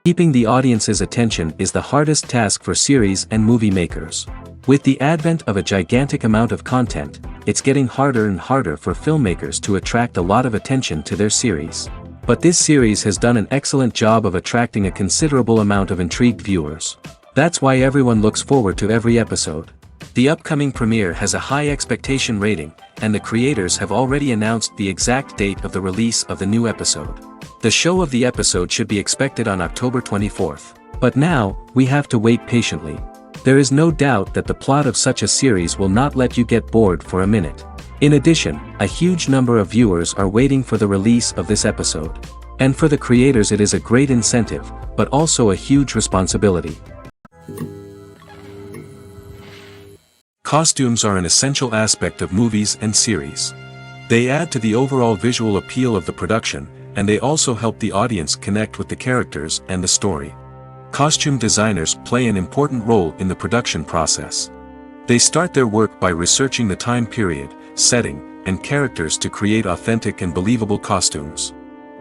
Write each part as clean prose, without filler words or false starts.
Keeping the audience's attention is the hardest task for series and movie makers. With the advent of a gigantic amount of content, it's getting harder and harder for filmmakers to attract a lot of attention to their series. But this series has done an excellent job of attracting a considerable amount of intrigued viewers. That's why everyone looks forward to every episode. The upcoming premiere has a high expectation rating, and the creators have already announced the exact date of the release of the new episode. The show of the episode should be expected on October 24th. But now, we have to wait patiently. There is no doubt that the plot of such a series will not let you get bored for a minute. In addition, a huge number of viewers are waiting for the release of this episode. And for the creators it is a great incentive, but also a huge responsibility. Costumes are an essential aspect of movies and series. They add to the overall visual appeal of the production, and they also help the audience connect with the characters and the story. Costume designers play an important role in the production process. They start their work by researching the time period, setting, and characters to create authentic and believable costumes.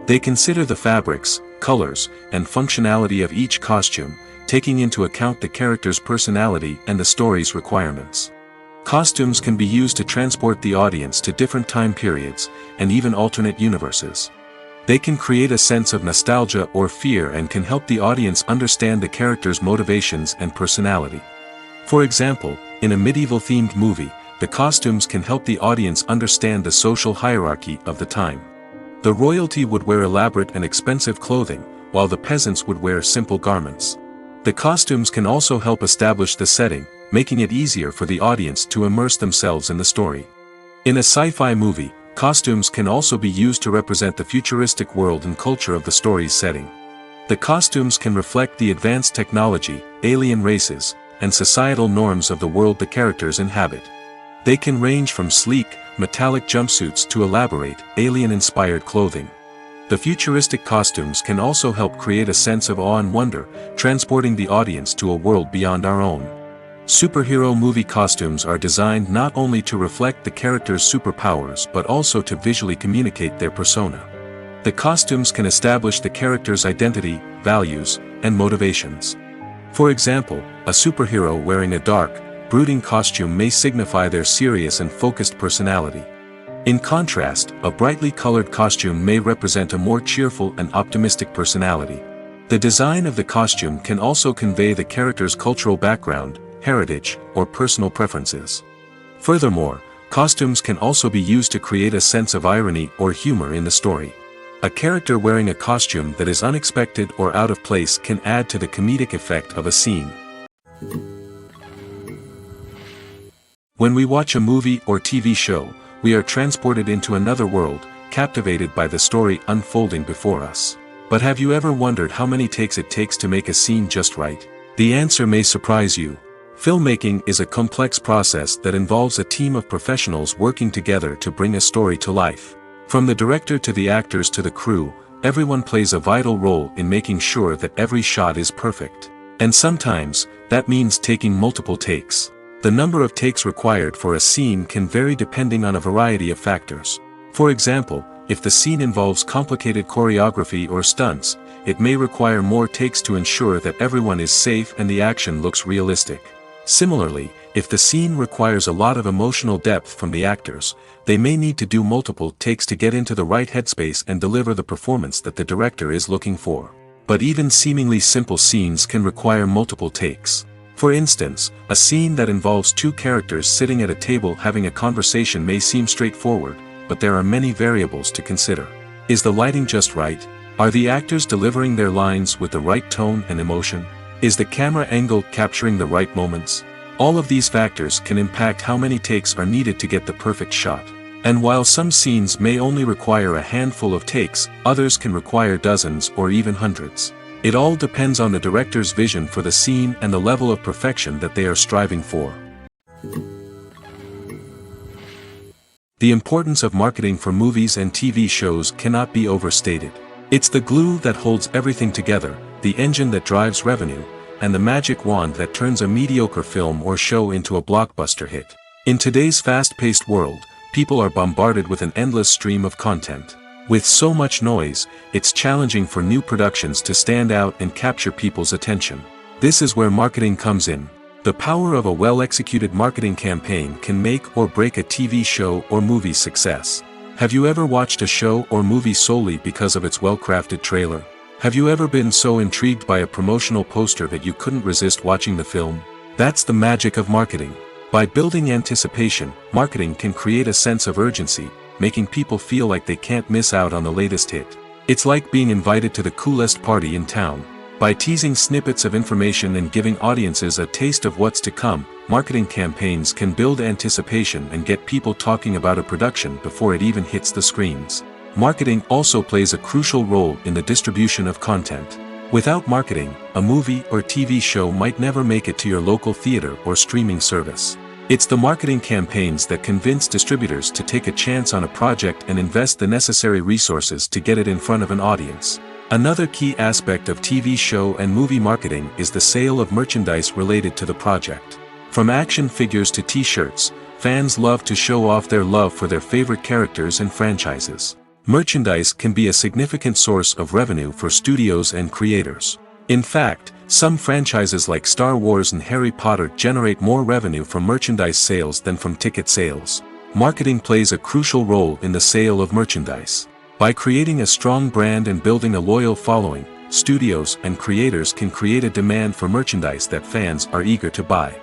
They consider the fabrics, colors, and functionality of each costume, taking into account the character's personality and the story's requirements. Costumes can be used to transport the audience to different time periods, and even alternate universes. They can create a sense of nostalgia or fear and can help the audience understand the character's motivations and personality. For example, in a medieval-themed movie, the costumes can help the audience understand the social hierarchy of the time. The royalty would wear elaborate and expensive clothing, while the peasants would wear simple garments. The costumes can also help establish the setting, making it easier for the audience to immerse themselves in the story. In a sci-fi movie, costumes can also be used to represent the futuristic world and culture of the story's setting. The costumes can reflect the advanced technology, alien races, and societal norms of the world the characters inhabit. They can range from sleek, metallic jumpsuits to elaborate, alien-inspired clothing. The futuristic costumes can also help create a sense of awe and wonder, transporting the audience to a world beyond our own. Superhero movie costumes are designed not only to reflect the character's superpowers but also to visually communicate their persona. The costumes can establish the character's identity, values, and motivations. For example, a superhero wearing a dark, brooding costume may signify their serious and focused personality. In contrast, a brightly colored costume may represent a more cheerful and optimistic personality. The design of the costume can also convey the character's cultural background, heritage, or personal preferences. Furthermore, costumes can also be used to create a sense of irony or humor in the story. A character wearing a costume that is unexpected or out of place can add to the comedic effect of a scene. When we watch a movie or TV show, we are transported into another world, captivated by the story unfolding before us. But have you ever wondered how many takes it takes to make a scene just right? The answer may surprise you. Filmmaking is a complex process that involves a team of professionals working together to bring a story to life. From the director to the actors to the crew, everyone plays a vital role in making sure that every shot is perfect. And sometimes, that means taking multiple takes. The number of takes required for a scene can vary depending on a variety of factors. For example, if the scene involves complicated choreography or stunts, it may require more takes to ensure that everyone is safe and the action looks realistic. Similarly, if the scene requires a lot of emotional depth from the actors, they may need to do multiple takes to get into the right headspace and deliver the performance that the director is looking for. But even seemingly simple scenes can require multiple takes. For instance, a scene that involves two characters sitting at a table having a conversation may seem straightforward, but there are many variables to consider. Is the lighting just right? Are the actors delivering their lines with the right tone and emotion? Is the camera angle capturing the right moments? All of these factors can impact how many takes are needed to get the perfect shot. And while some scenes may only require a handful of takes, others can require dozens or even hundreds. It all depends on the director's vision for the scene and the level of perfection that they are striving for. The importance of marketing for movies and TV shows cannot be overstated. It's the glue that holds everything together, the engine that drives revenue, and the magic wand that turns a mediocre film or show into a blockbuster hit. In today's fast-paced world, people are bombarded with an endless stream of content. With so much noise, it's challenging for new productions to stand out and capture people's attention. This is where marketing comes in. The power of a well-executed marketing campaign can make or break a TV show or movie's success. Have you ever watched a show or movie solely because of its well-crafted trailer? Have you ever been so intrigued by a promotional poster that you couldn't resist watching the film? That's the magic of marketing. By building anticipation, marketing can create a sense of urgency, making people feel like they can't miss out on the latest hit. It's like being invited to the coolest party in town. By teasing snippets of information and giving audiences a taste of what's to come, marketing campaigns can build anticipation and get people talking about a production before it even hits the screens. Marketing also plays a crucial role in the distribution of content. Without marketing, a movie or TV show might never make it to your local theater or streaming service. It's the marketing campaigns that convince distributors to take a chance on a project and invest the necessary resources to get it in front of an audience. Another key aspect of TV show and movie marketing is the sale of merchandise related to the project. From action figures to t-shirts, fans love to show off their love for their favorite characters and franchises. Merchandise can be a significant source of revenue for studios and creators. In fact, some franchises like Star Wars and Harry Potter generate more revenue from merchandise sales than from ticket sales. Marketing plays a crucial role in the sale of merchandise. By creating a strong brand and building a loyal following, studios and creators can create a demand for merchandise that fans are eager to buy.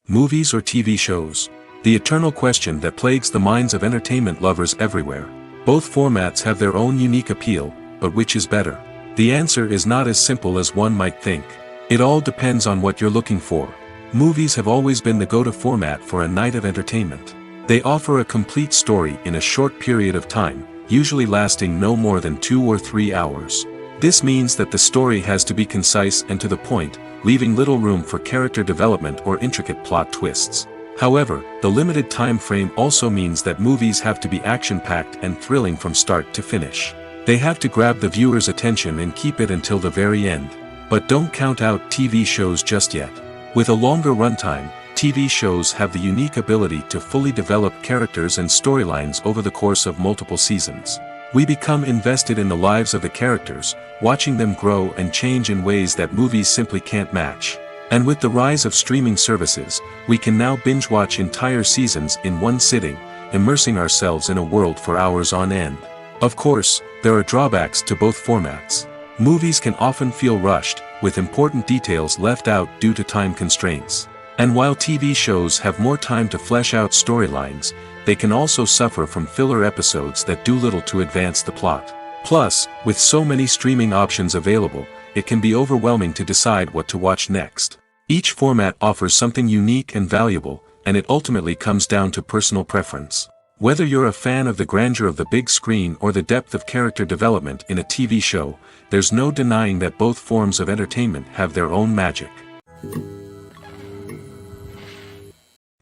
Movies or TV shows? The eternal question that plagues the minds of entertainment lovers everywhere. Both formats have their own unique appeal, but which is better? The answer is not as simple as one might think. It all depends on what you're looking for. Movies have always been the go-to format for a night of entertainment. They offer a complete story in a short period of time, usually lasting no more than 2 or 3 hours. This means that the story has to be concise and to the point, leaving little room for character development or intricate plot twists. However, the limited time frame also means that movies have to be action-packed and thrilling from start to finish. They have to grab the viewer's attention and keep it until the very end. But don't count out TV shows just yet. With a longer runtime, TV shows have the unique ability to fully develop characters and storylines over the course of multiple seasons. We become invested in the lives of the characters, watching them grow and change in ways that movies simply can't match. And with the rise of streaming services, we can now binge-watch entire seasons in one sitting, immersing ourselves in a world for hours on end. Of course, there are drawbacks to both formats. Movies can often feel rushed, with important details left out due to time constraints. And while TV shows have more time to flesh out storylines, they can also suffer from filler episodes that do little to advance the plot. Plus, with so many streaming options available, it can be overwhelming to decide what to watch next. Each format offers something unique and valuable, and it ultimately comes down to personal preference. Whether you're a fan of the grandeur of the big screen or the depth of character development in a TV show, there's no denying that both forms of entertainment have their own magic.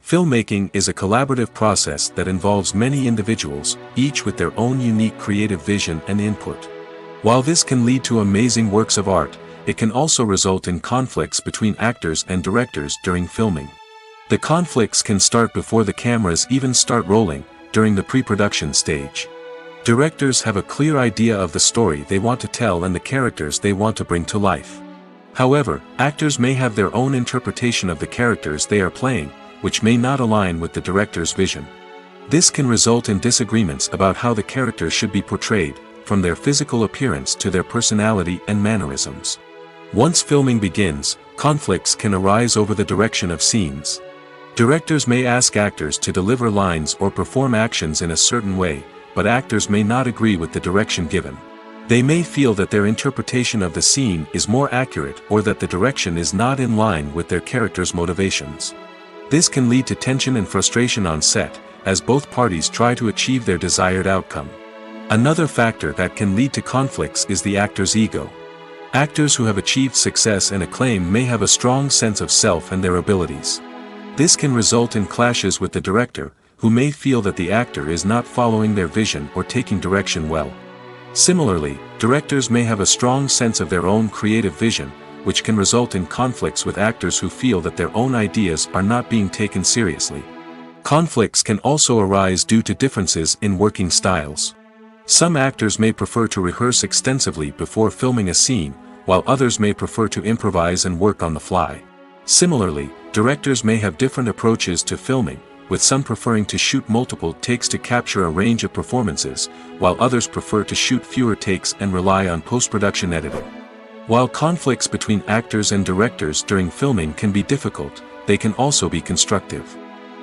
Filmmaking is a collaborative process that involves many individuals, each with their own unique creative vision and input. While this can lead to amazing works of art, it can also result in conflicts between actors and directors during filming. The conflicts can start before the cameras even start rolling, during the pre-production stage. Directors have a clear idea of the story they want to tell and the characters they want to bring to life. However, actors may have their own interpretation of the characters they are playing, which may not align with the director's vision. This can result in disagreements about how the characters should be portrayed, from their physical appearance to their personality and mannerisms. Once filming begins, conflicts can arise over the direction of scenes. Directors may ask actors to deliver lines or perform actions in a certain way, but actors may not agree with the direction given. They may feel that their interpretation of the scene is more accurate or that the direction is not in line with their character's motivations. This can lead to tension and frustration on set, as both parties try to achieve their desired outcome. Another factor that can lead to conflicts is the actor's ego. Actors who have achieved success and acclaim may have a strong sense of self and their abilities. This can result in clashes with the director, who may feel that the actor is not following their vision or taking direction well. Similarly, directors may have a strong sense of their own creative vision, which can result in conflicts with actors who feel that their own ideas are not being taken seriously. Conflicts can also arise due to differences in working styles. Some actors may prefer to rehearse extensively before filming a scene, while others may prefer to improvise and work on the fly. Similarly, directors may have different approaches to filming, with some preferring to shoot multiple takes to capture a range of performances, while others prefer to shoot fewer takes and rely on post-production editing. While conflicts between actors and directors during filming can be difficult, they can also be constructive.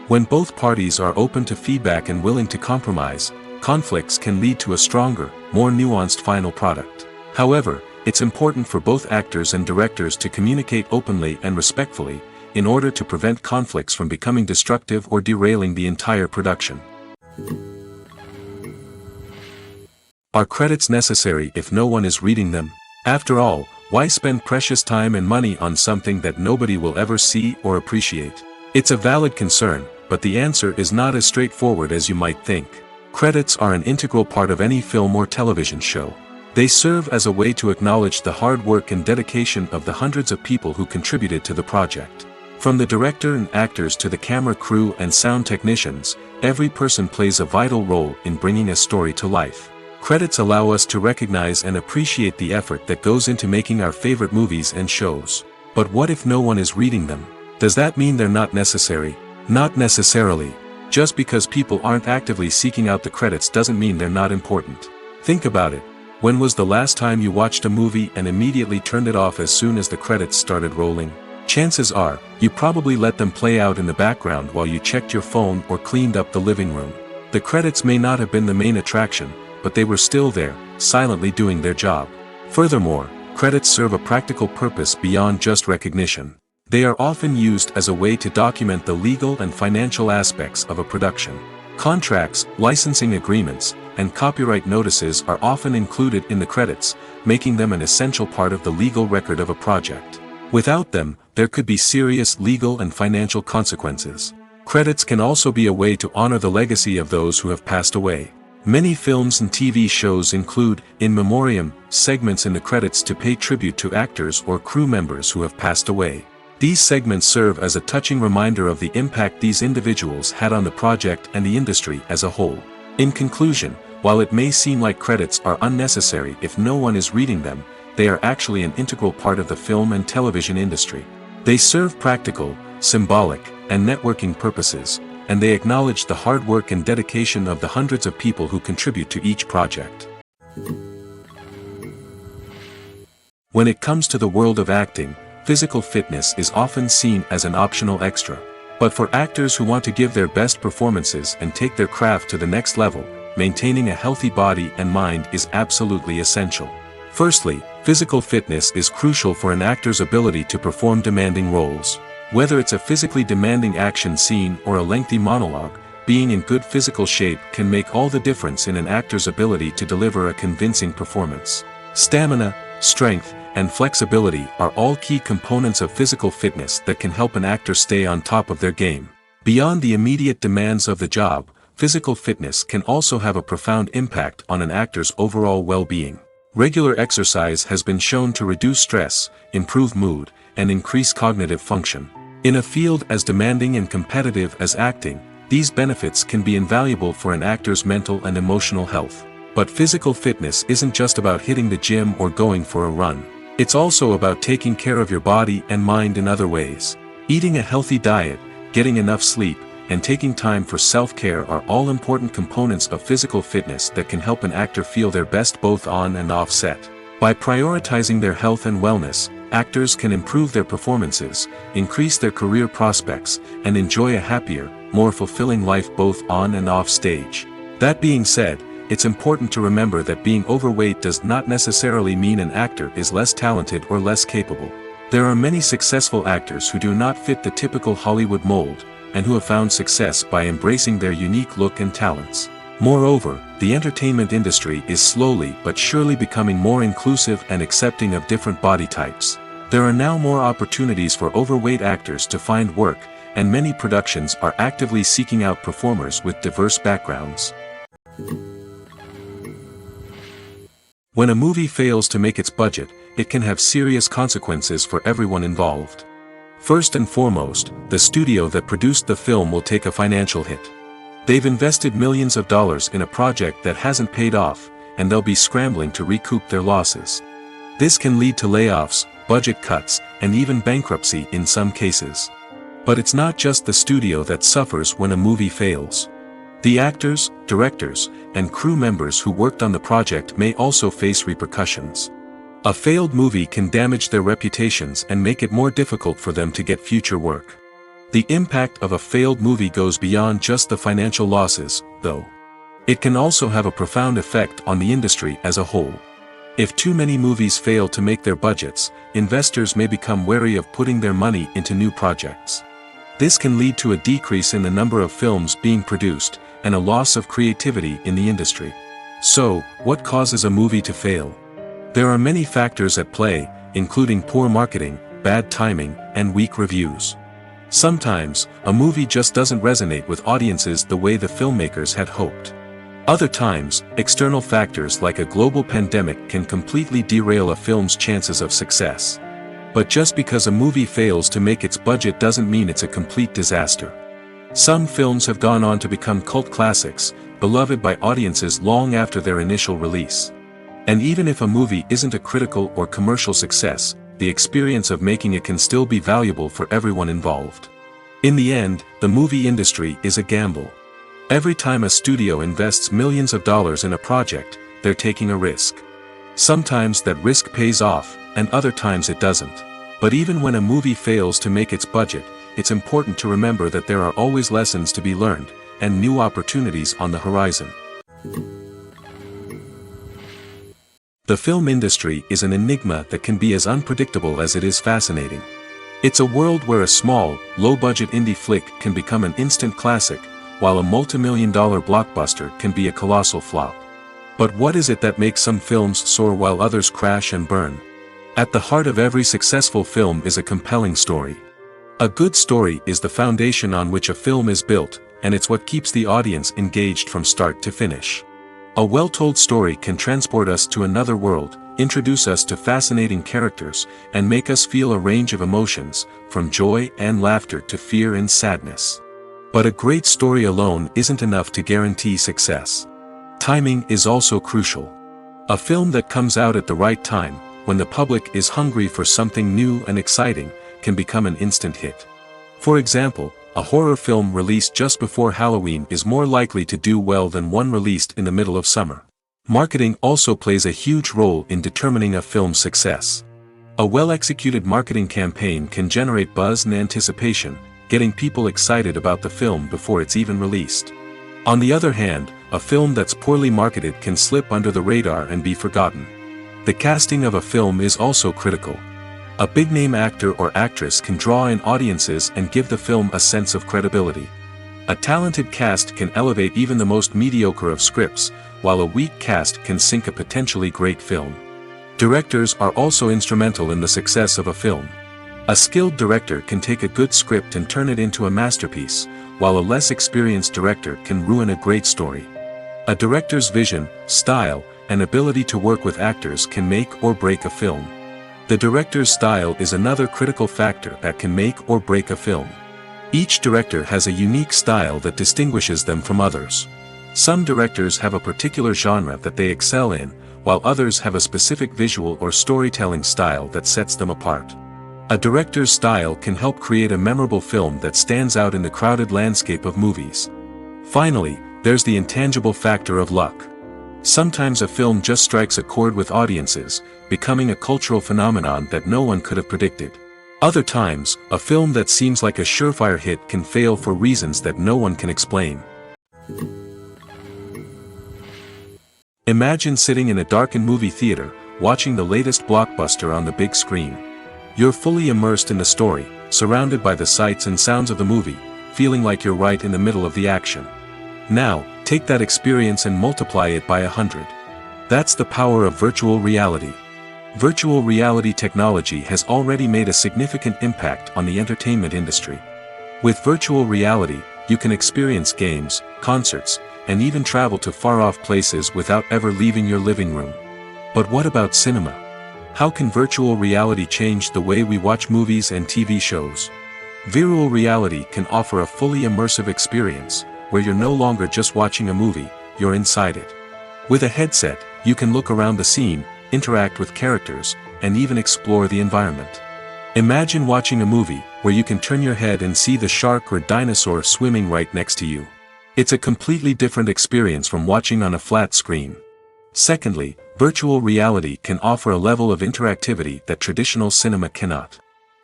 When both parties are open to feedback and willing to compromise, conflicts can lead to a stronger, more nuanced final product. However, it's important for both actors and directors to communicate openly and respectfully, in order to prevent conflicts from becoming destructive or derailing the entire production. Are credits necessary if no one is reading them? After all, why spend precious time and money on something that nobody will ever see or appreciate? It's a valid concern, but the answer is not as straightforward as you might think. Credits are an integral part of any film or television show. They serve as a way to acknowledge the hard work and dedication of the hundreds of people who contributed to the project. From the director and actors to the camera crew and sound technicians, every person plays a vital role in bringing a story to life. Credits allow us to recognize and appreciate the effort that goes into making our favorite movies and shows. But what if no one is reading them? Does that mean they're not necessary? Not necessarily. Just because people aren't actively seeking out the credits doesn't mean they're not important. Think about it. When was the last time you watched a movie and immediately turned it off as soon as the credits started rolling? Chances are, you probably let them play out in the background while you checked your phone or cleaned up the living room. The credits may not have been the main attraction, but they were still there, silently doing their job. Furthermore, credits serve a practical purpose beyond just recognition. They are often used as a way to document the legal and financial aspects of a production. Contracts, licensing agreements, and copyright notices are often included in the credits, making them an essential part of the legal record of a project. Without them, there could be serious legal and financial consequences. Credits can also be a way to honor the legacy of those who have passed away. Many films and TV shows include in memoriam segments in the credits to pay tribute to actors or crew members who have passed away. These segments serve as a touching reminder of the impact these individuals had on the project and the industry as a whole. In conclusion, while it may seem like credits are unnecessary if no one is reading them, they are actually an integral part of the film and television industry. They serve practical, symbolic, and networking purposes, and they acknowledge the hard work and dedication of the hundreds of people who contribute to each project. When it comes to the world of acting, physical fitness is often seen as an optional extra. But for actors who want to give their best performances and take their craft to the next level, maintaining a healthy body and mind is absolutely essential. Firstly, physical fitness is crucial for an actor's ability to perform demanding roles. Whether it's a physically demanding action scene or a lengthy monologue, being in good physical shape can make all the difference in an actor's ability to deliver a convincing performance. Stamina, strength, and flexibility are all key components of physical fitness that can help an actor stay on top of their game. Beyond the immediate demands of the job, physical fitness can also have a profound impact on an actor's overall well-being. Regular exercise has been shown to reduce stress, improve mood, and increase cognitive function. In a field as demanding and competitive as acting, these benefits can be invaluable for an actor's mental and emotional health. But physical fitness isn't just about hitting the gym or going for a run. It's also about taking care of your body and mind in other ways. Eating a healthy diet, getting enough sleep, and taking time for self-care are all important components of physical fitness that can help an actor feel their best both on and off set. By prioritizing their health and wellness, actors can improve their performances, increase their career prospects, and enjoy a happier, more fulfilling life both on and off stage. That being said, it's important to remember that being overweight does not necessarily mean an actor is less talented or less capable. There are many successful actors who do not fit the typical Hollywood mold, and who have found success by embracing their unique look and talents. Moreover, the entertainment industry is slowly but surely becoming more inclusive and accepting of different body types. There are now more opportunities for overweight actors to find work, and many productions are actively seeking out performers with diverse backgrounds. When a movie fails to make its budget, it can have serious consequences for everyone involved. First and foremost, the studio that produced the film will take a financial hit. They've invested millions of dollars in a project that hasn't paid off, and they'll be scrambling to recoup their losses. This can lead to layoffs, budget cuts, and even bankruptcy in some cases. But it's not just the studio that suffers when a movie fails. The actors, directors, and crew members who worked on the project may also face repercussions. A failed movie can damage their reputations and make it more difficult for them to get future work. The impact of a failed movie goes beyond just the financial losses, though. It can also have a profound effect on the industry as a whole. If too many movies fail to make their budgets, investors may become wary of putting their money into new projects. This can lead to a decrease in the number of films being produced, and a loss of creativity in the industry. So, what causes a movie to fail? There are many factors at play, including poor marketing, bad timing, and weak reviews. Sometimes, a movie just doesn't resonate with audiences the way the filmmakers had hoped. Other times, external factors like a global pandemic can completely derail a film's chances of success. But just because a movie fails to make its budget doesn't mean it's a complete disaster. Some films have gone on to become cult classics, beloved by audiences long after their initial release. And even if a movie isn't a critical or commercial success, the experience of making it can still be valuable for everyone involved. In the end, the movie industry is a gamble. Every time a studio invests millions of dollars in a project, they're taking a risk. Sometimes that risk pays off, and other times it doesn't. But even when a movie fails to make its budget, it's important to remember that there are always lessons to be learned, and new opportunities on the horizon. The film industry is an enigma that can be as unpredictable as it is fascinating. It's a world where a small, low-budget indie flick can become an instant classic, while a multi-million-dollar blockbuster can be a colossal flop. But what is it that makes some films soar while others crash and burn? At the heart of every successful film is a compelling story. A good story is the foundation on which a film is built, and it's what keeps the audience engaged from start to finish. A well-told story can transport us to another world, introduce us to fascinating characters, and make us feel a range of emotions, from joy and laughter to fear and sadness. But a great story alone isn't enough to guarantee success. Timing is also crucial. A film that comes out at the right time, when the public is hungry for something new and exciting, can become an instant hit. For example, a horror film released just before Halloween is more likely to do well than one released in the middle of summer. Marketing also plays a huge role in determining a film's success. A well-executed marketing campaign can generate buzz and anticipation, getting people excited about the film before it's even released. On the other hand, a film that's poorly marketed can slip under the radar and be forgotten. The casting of a film is also critical. A big-name actor or actress can draw in audiences and give the film a sense of credibility. A talented cast can elevate even the most mediocre of scripts, while a weak cast can sink a potentially great film. Directors are also instrumental in the success of a film. A skilled director can take a good script and turn it into a masterpiece, while a less experienced director can ruin a great story. A director's vision, style, and ability to work with actors can make or break a film. The director's style is another critical factor that can make or break a film. Each director has a unique style that distinguishes them from others. Some directors have a particular genre that they excel in, while others have a specific visual or storytelling style that sets them apart. A director's style can help create a memorable film that stands out in the crowded landscape of movies. Finally, there's the intangible factor of luck. Sometimes a film just strikes a chord with audiences, becoming a cultural phenomenon that no one could have predicted. Other times, a film that seems like a surefire hit can fail for reasons that no one can explain. Imagine sitting in a darkened movie theater, watching the latest blockbuster on the big screen. You're fully immersed in the story, surrounded by the sights and sounds of the movie, feeling like you're right in the middle of the action. Now, take that experience and multiply it by 100. That's the power of virtual reality. Virtual reality technology has already made a significant impact on the entertainment industry. With virtual reality, you can experience games, concerts, and even travel to far-off places without ever leaving your living room. But what about cinema? How can virtual reality change the way we watch movies and TV shows? Virtual reality can offer a fully immersive experience, where you're no longer just watching a movie, you're inside it. With a headset, you can look around the scene, interact with characters, and even explore the environment. Imagine watching a movie, where you can turn your head and see the shark or dinosaur swimming right next to you. It's a completely different experience from watching on a flat screen. Secondly, virtual reality can offer a level of interactivity that traditional cinema cannot.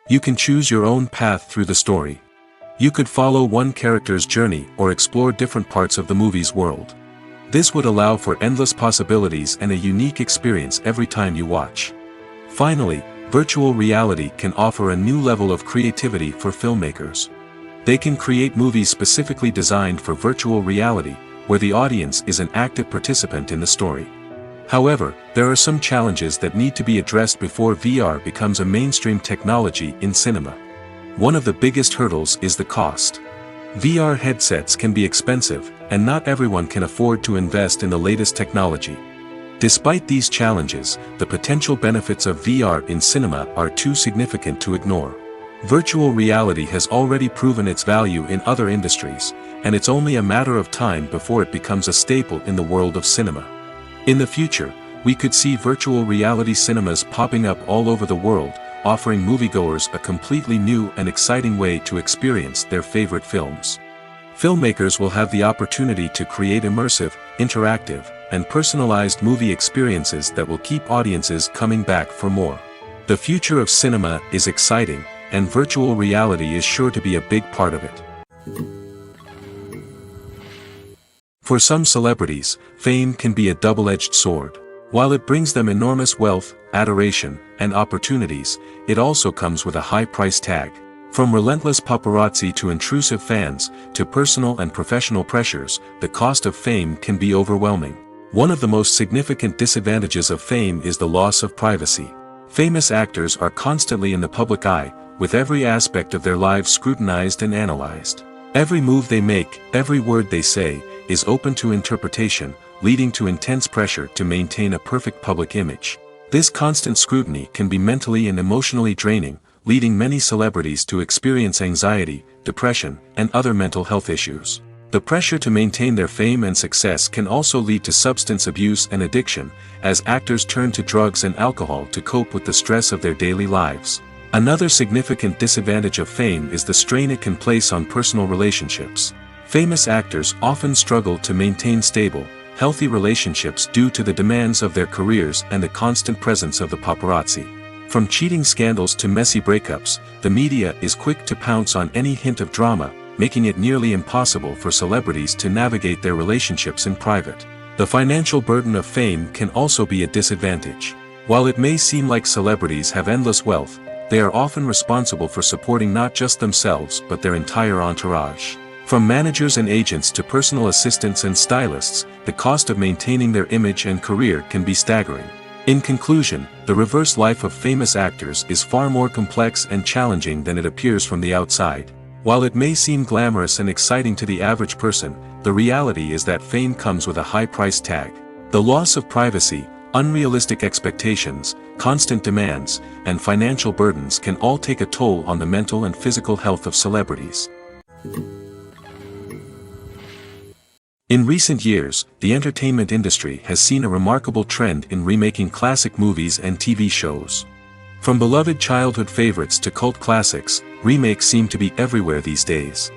You can choose your own path through the story. You could follow one character's journey or explore different parts of the movie's world. This would allow for endless possibilities and a unique experience every time you watch. Finally, virtual reality can offer a new level of creativity for filmmakers. They can create movies specifically designed for virtual reality, where the audience is an active participant in the story. However, there are some challenges that need to be addressed before VR becomes a mainstream technology in cinema. One of the biggest hurdles is the cost. VR headsets can be expensive, and not everyone can afford to invest in the latest technology. Despite these challenges, the potential benefits of VR in cinema are too significant to ignore. Virtual reality has already proven its value in other industries, and it's only a matter of time before it becomes a staple in the world of cinema. In the future, we could see virtual reality cinemas popping up all over the world, offering moviegoers a completely new and exciting way to experience their favorite films. Filmmakers will have the opportunity to create immersive, interactive, and personalized movie experiences that will keep audiences coming back for more. The future of cinema is exciting, and virtual reality is sure to be a big part of it. For some celebrities, fame can be a double-edged sword. While it brings them enormous wealth, adoration, and opportunities, it also comes with a high price tag. From relentless paparazzi to intrusive fans, to personal and professional pressures, the cost of fame can be overwhelming. One of the most significant disadvantages of fame is the loss of privacy. Famous actors are constantly in the public eye, with every aspect of their lives scrutinized and analyzed. Every move they make, every word they say, is open to interpretation, leading to intense pressure to maintain a perfect public image. This constant scrutiny can be mentally and emotionally draining, leading many celebrities to experience anxiety, depression, and other mental health issues. The pressure to maintain their fame and success can also lead to substance abuse and addiction, as actors turn to drugs and alcohol to cope with the stress of their daily lives. Another significant disadvantage of fame is the strain it can place on personal relationships. Famous actors often struggle to maintain stable, healthy relationships due to the demands of their careers and the constant presence of the paparazzi. From cheating scandals to messy breakups, the media is quick to pounce on any hint of drama, making it nearly impossible for celebrities to navigate their relationships in private. The financial burden of fame can also be a disadvantage. While it may seem like celebrities have endless wealth, they are often responsible for supporting not just themselves but their entire entourage. From managers and agents to personal assistants and stylists, the cost of maintaining their image and career can be staggering. In conclusion, the reverse life of famous actors is far more complex and challenging than it appears from the outside. While it may seem glamorous and exciting to the average person, the reality is that fame comes with a high price tag. The loss of privacy, unrealistic expectations, constant demands, and financial burdens can all take a toll on the mental and physical health of celebrities. In recent years, the entertainment industry has seen a remarkable trend in remaking classic movies and TV shows. From beloved childhood favorites to cult classics, remakes seem to be everywhere these days.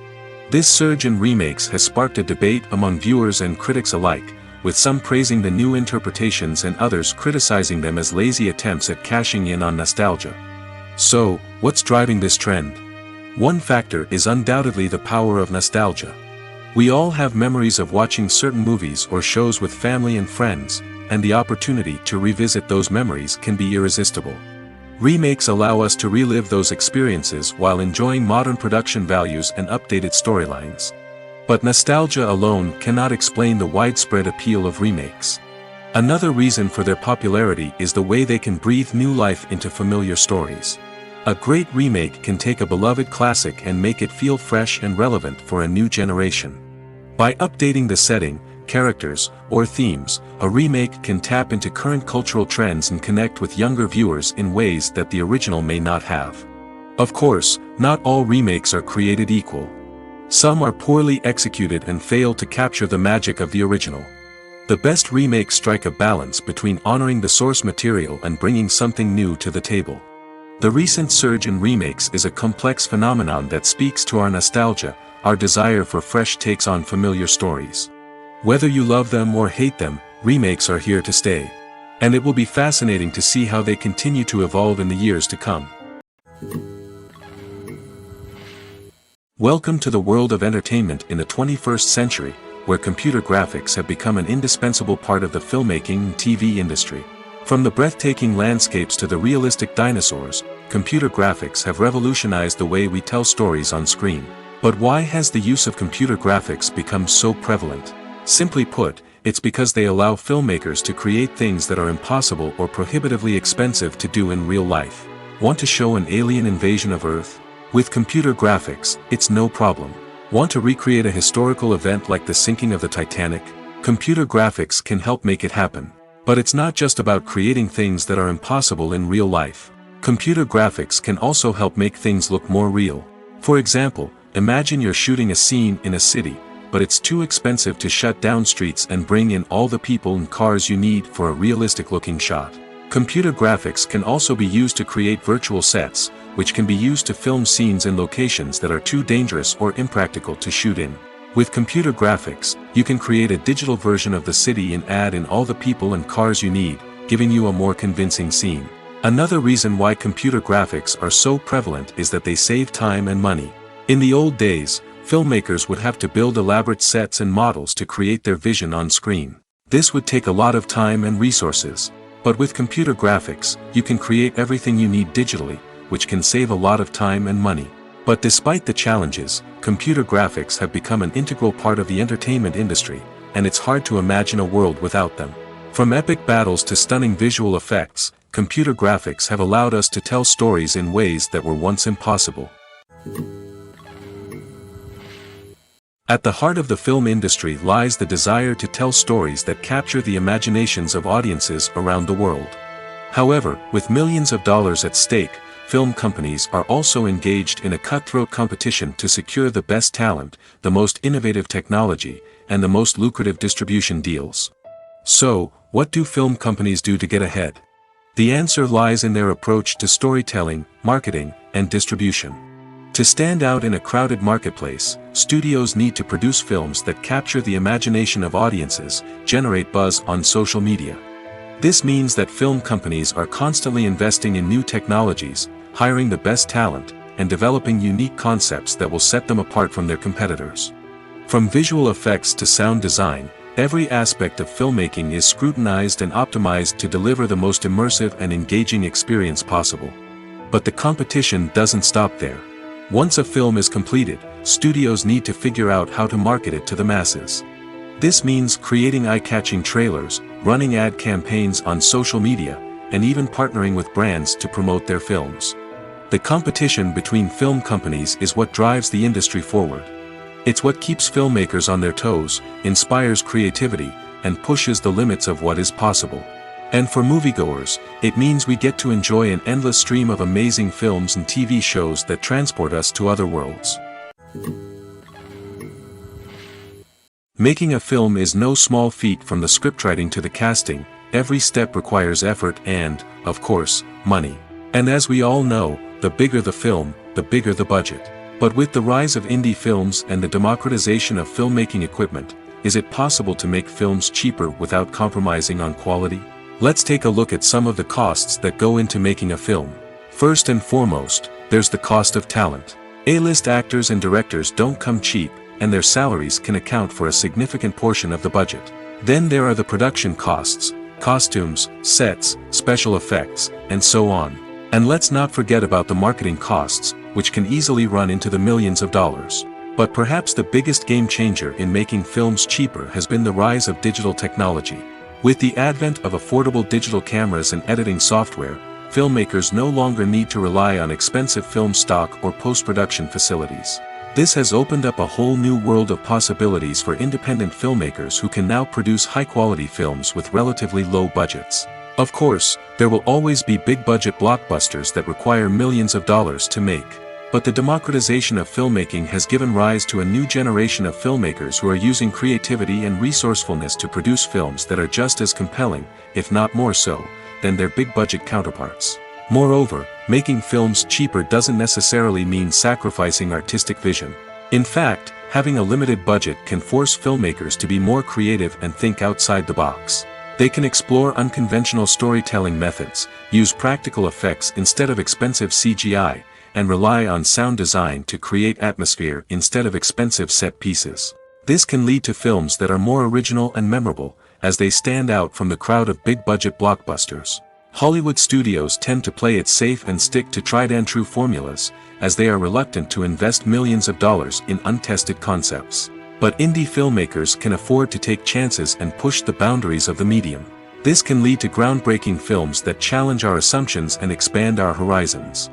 This surge in remakes has sparked a debate among viewers and critics alike, with some praising the new interpretations and others criticizing them as lazy attempts at cashing in on nostalgia. So, what's driving this trend? One factor is undoubtedly the power of nostalgia. We all have memories of watching certain movies or shows with family and friends, and the opportunity to revisit those memories can be irresistible. Remakes allow us to relive those experiences while enjoying modern production values and updated storylines. But nostalgia alone cannot explain the widespread appeal of remakes. Another reason for their popularity is the way they can breathe new life into familiar stories. A great remake can take a beloved classic and make it feel fresh and relevant for a new generation. By updating the setting, characters, or themes, a remake can tap into current cultural trends and connect with younger viewers in ways that the original may not have. Of course, not all remakes are created equal. Some are poorly executed and fail to capture the magic of the original. The best remakes strike a balance between honoring the source material and bringing something new to the table. The recent surge in remakes is a complex phenomenon that speaks to our nostalgia, our desire for fresh takes on familiar stories. Whether you love them or hate them, remakes are here to stay. And it will be fascinating to see how they continue to evolve in the years to come. Welcome to the world of entertainment in the 21st century, where computer graphics have become an indispensable part of the filmmaking and TV industry. From the breathtaking landscapes to the realistic dinosaurs, computer graphics have revolutionized the way we tell stories on screen. But why has the use of computer graphics become so prevalent? Simply put, it's because they allow filmmakers to create things that are impossible or prohibitively expensive to do in real life. Want to show an alien invasion of Earth? With computer graphics, it's no problem. Want to recreate a historical event like the sinking of the Titanic? Computer graphics can help make it happen. But it's not just about creating things that are impossible in real life. Computer graphics can also help make things look more real. For example, imagine you're shooting a scene in a city, but it's too expensive to shut down streets and bring in all the people and cars you need for a realistic-looking shot. Computer graphics can also be used to create virtual sets, which can be used to film scenes in locations that are too dangerous or impractical to shoot in. With computer graphics, you can create a digital version of the city and add in all the people and cars you need, giving you a more convincing scene. Another reason why computer graphics are so prevalent is that they save time and money. In the old days, filmmakers would have to build elaborate sets and models to create their vision on screen. This would take a lot of time and resources. But with computer graphics, you can create everything you need digitally, which can save a lot of time and money. But despite the challenges, computer graphics have become an integral part of the entertainment industry, and it's hard to imagine a world without them. From epic battles to stunning visual effects, computer graphics have allowed us to tell stories in ways that were once impossible. At the heart of the film industry lies the desire to tell stories that capture the imaginations of audiences around the world. However, with millions of dollars at stake, film companies are also engaged in a cutthroat competition to secure the best talent, the most innovative technology, and the most lucrative distribution deals. So, what do film companies do to get ahead? The answer lies in their approach to storytelling, marketing, and distribution. To stand out in a crowded marketplace, studios need to produce films that capture the imagination of audiences, generate buzz on social media. This means that film companies are constantly investing in new technologies, hiring the best talent, and developing unique concepts that will set them apart from their competitors. From visual effects to sound design, every aspect of filmmaking is scrutinized and optimized to deliver the most immersive and engaging experience possible. But the competition doesn't stop there. Once a film is completed, studios need to figure out how to market it to the masses. This means creating eye-catching trailers, running ad campaigns on social media, and even partnering with brands to promote their films. The competition between film companies is what drives the industry forward. It's what keeps filmmakers on their toes, inspires creativity, and pushes the limits of what is possible. And for moviegoers, it means we get to enjoy an endless stream of amazing films and TV shows that transport us to other worlds. Making a film is no small feat. From the scriptwriting to the casting, every step requires effort and, of course, money. And as we all know, the bigger the film, the bigger the budget. But with the rise of indie films and the democratization of filmmaking equipment, is it possible to make films cheaper without compromising on quality? Let's take a look at some of the costs that go into making a film. First and foremost, there's the cost of talent. A-list actors and directors don't come cheap, and their salaries can account for a significant portion of the budget. Then there are the production costs, costumes, sets, special effects, and so on. And let's not forget about the marketing costs, which can easily run into the millions of dollars. But perhaps the biggest game changer in making films cheaper has been the rise of digital technology. With the advent of affordable digital cameras and editing software, filmmakers no longer need to rely on expensive film stock or post-production facilities. This has opened up a whole new world of possibilities for independent filmmakers who can now produce high-quality films with relatively low budgets. Of course, there will always be big-budget blockbusters that require millions of dollars to make. But the democratization of filmmaking has given rise to a new generation of filmmakers who are using creativity and resourcefulness to produce films that are just as compelling, if not more so, than their big-budget counterparts. Moreover, making films cheaper doesn't necessarily mean sacrificing artistic vision. In fact, having a limited budget can force filmmakers to be more creative and think outside the box. They can explore unconventional storytelling methods, use practical effects instead of expensive CGI, and rely on sound design to create atmosphere instead of expensive set pieces. This can lead to films that are more original and memorable, as they stand out from the crowd of big-budget blockbusters. Hollywood studios tend to play it safe and stick to tried-and-true formulas, as they are reluctant to invest millions of dollars in untested concepts. But indie filmmakers can afford to take chances and push the boundaries of the medium. This can lead to groundbreaking films that challenge our assumptions and expand our horizons.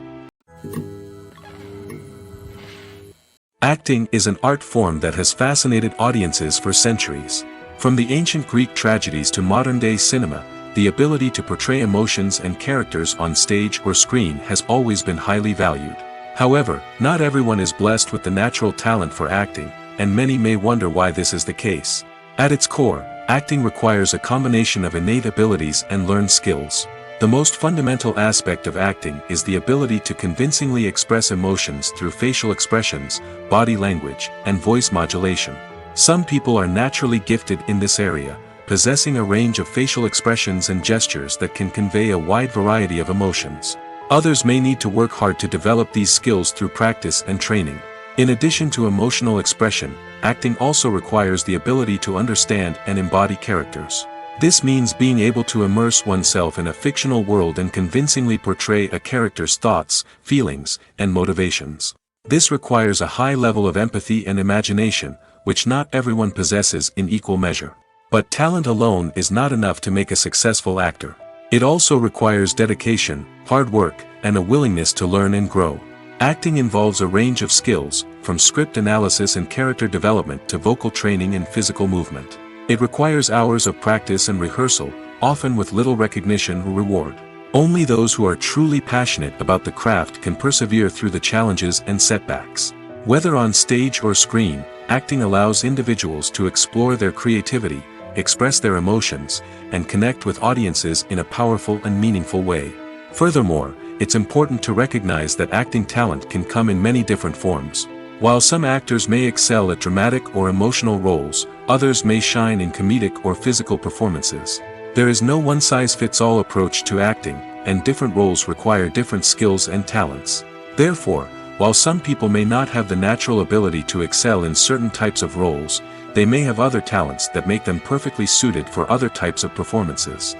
Acting is an art form that has fascinated audiences for centuries. From the ancient Greek tragedies to modern-day cinema, the ability to portray emotions and characters on stage or screen has always been highly valued. However, not everyone is blessed with the natural talent for acting, and many may wonder why this is the case. At its core, acting requires a combination of innate abilities and learned skills. The most fundamental aspect of acting is the ability to convincingly express emotions through facial expressions, body language, and voice modulation. Some people are naturally gifted in this area, possessing a range of facial expressions and gestures that can convey a wide variety of emotions. Others may need to work hard to develop these skills through practice and training. In addition to emotional expression, acting also requires the ability to understand and embody characters. This means being able to immerse oneself in a fictional world and convincingly portray a character's thoughts, feelings, and motivations. This requires a high level of empathy and imagination, which not everyone possesses in equal measure. But talent alone is not enough to make a successful actor. It also requires dedication, hard work, and a willingness to learn and grow. Acting involves a range of skills, from script analysis and character development to vocal training and physical movement. It requires hours of practice and rehearsal, often with little recognition or reward. Only those who are truly passionate about the craft can persevere through the challenges and setbacks. Whether on stage or screen, acting allows individuals to explore their creativity, express their emotions, and connect with audiences in a powerful and meaningful way. Furthermore, it's important to recognize that acting talent can come in many different forms. While some actors may excel at dramatic or emotional roles, others may shine in comedic or physical performances. There is no one-size-fits-all approach to acting, and different roles require different skills and talents. Therefore, while some people may not have the natural ability to excel in certain types of roles, they may have other talents that make them perfectly suited for other types of performances.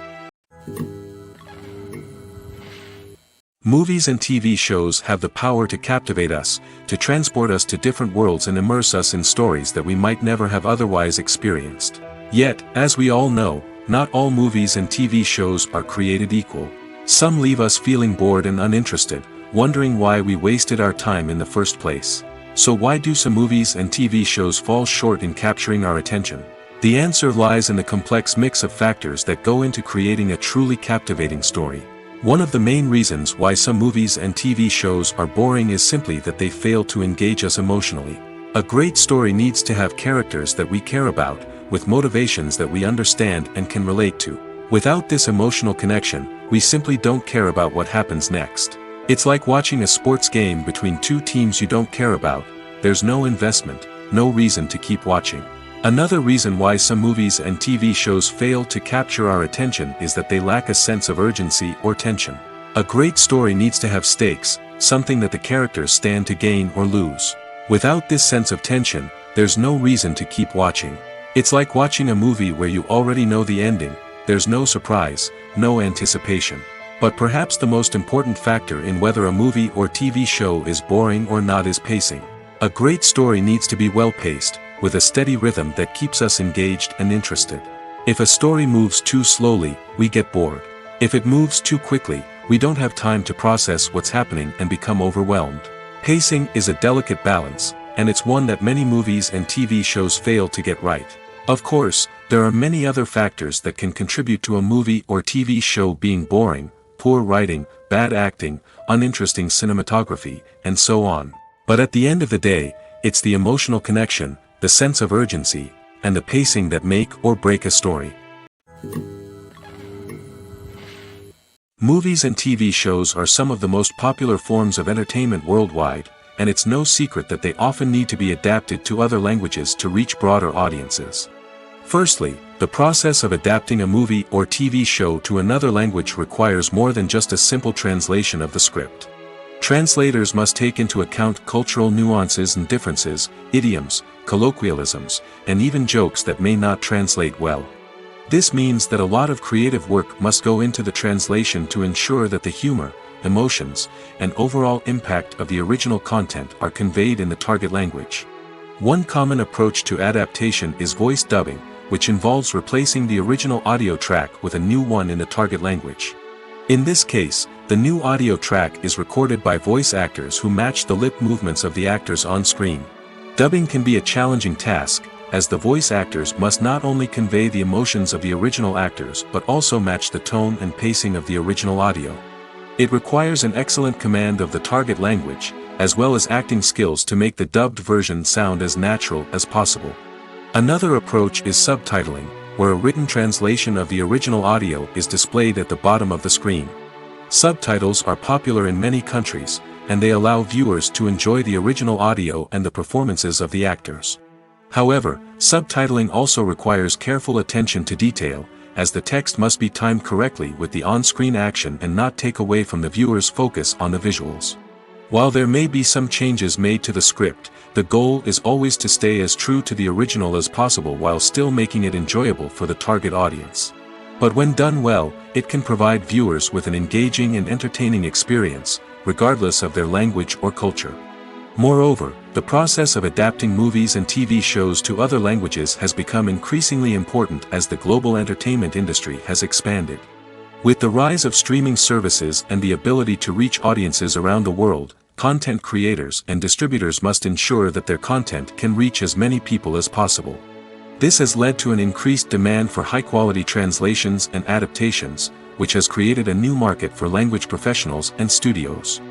Movies and TV shows have the power to captivate us, to transport us to different worlds and immerse us in stories that we might never have otherwise experienced. Yet, as we all know, not all movies and TV shows are created equal. Some leave us feeling bored and uninterested, wondering why we wasted our time in the first place. So why do some movies and TV shows fall short in capturing our attention? The answer lies in the complex mix of factors that go into creating a truly captivating story. One of the main reasons why some movies and TV shows are boring is simply that they fail to engage us emotionally. A great story needs to have characters that we care about, with motivations that we understand and can relate to. Without this emotional connection, we simply don't care about what happens next. It's like watching a sports game between two teams you don't care about. There's no investment, no reason to keep watching. Another reason why some movies and TV shows fail to capture our attention is that they lack a sense of urgency or tension. A great story needs to have stakes, something that the characters stand to gain or lose. Without this sense of tension, there's no reason to keep watching. It's like watching a movie where you already know the ending. There's no surprise, no anticipation. But perhaps the most important factor in whether a movie or TV show is boring or not is pacing. A great story needs to be well-paced, with a steady rhythm that keeps us engaged and interested. If a story moves too slowly, we get bored. If it moves too quickly, we don't have time to process what's happening and become overwhelmed. Pacing is a delicate balance, and it's one that many movies and TV shows fail to get right. Of course, there are many other factors that can contribute to a movie or TV show being boring: poor writing, bad acting, uninteresting cinematography, and so on. But at the end of the day, it's the emotional connection, the sense of urgency, and the pacing that make or break a story. Movies and TV shows are some of the most popular forms of entertainment worldwide, and it's no secret that they often need to be adapted to other languages to reach broader audiences. Firstly, the process of adapting a movie or TV show to another language requires more than just a simple translation of the script. Translators must take into account cultural nuances and differences, idioms, colloquialisms, and even jokes that may not translate well. This means that a lot of creative work must go into the translation to ensure that the humor, emotions, and overall impact of the original content are conveyed in the target language. One common approach to adaptation is voice dubbing, which involves replacing the original audio track with a new one in the target language. In this case, the new audio track is recorded by voice actors who match the lip movements of the actors on screen. Dubbing can be a challenging task, as the voice actors must not only convey the emotions of the original actors but also match the tone and pacing of the original audio. It requires an excellent command of the target language, as well as acting skills to make the dubbed version sound as natural as possible. Another approach is subtitling, where a written translation of the original audio is displayed at the bottom of the screen. Subtitles are popular in many countries, and they allow viewers to enjoy the original audio and the performances of the actors. However, subtitling also requires careful attention to detail, as the text must be timed correctly with the on-screen action and not take away from the viewer's focus on the visuals. While there may be some changes made to the script, the goal is always to stay as true to the original as possible while still making it enjoyable for the target audience. But when done well, it can provide viewers with an engaging and entertaining experience, regardless of their language or culture. Moreover, the process of adapting movies and TV shows to other languages has become increasingly important as the global entertainment industry has expanded. With the rise of streaming services and the ability to reach audiences around the world, content creators and distributors must ensure that their content can reach as many people as possible. This has led to an increased demand for high-quality translations and adaptations, which has created a new market for language professionals and studios.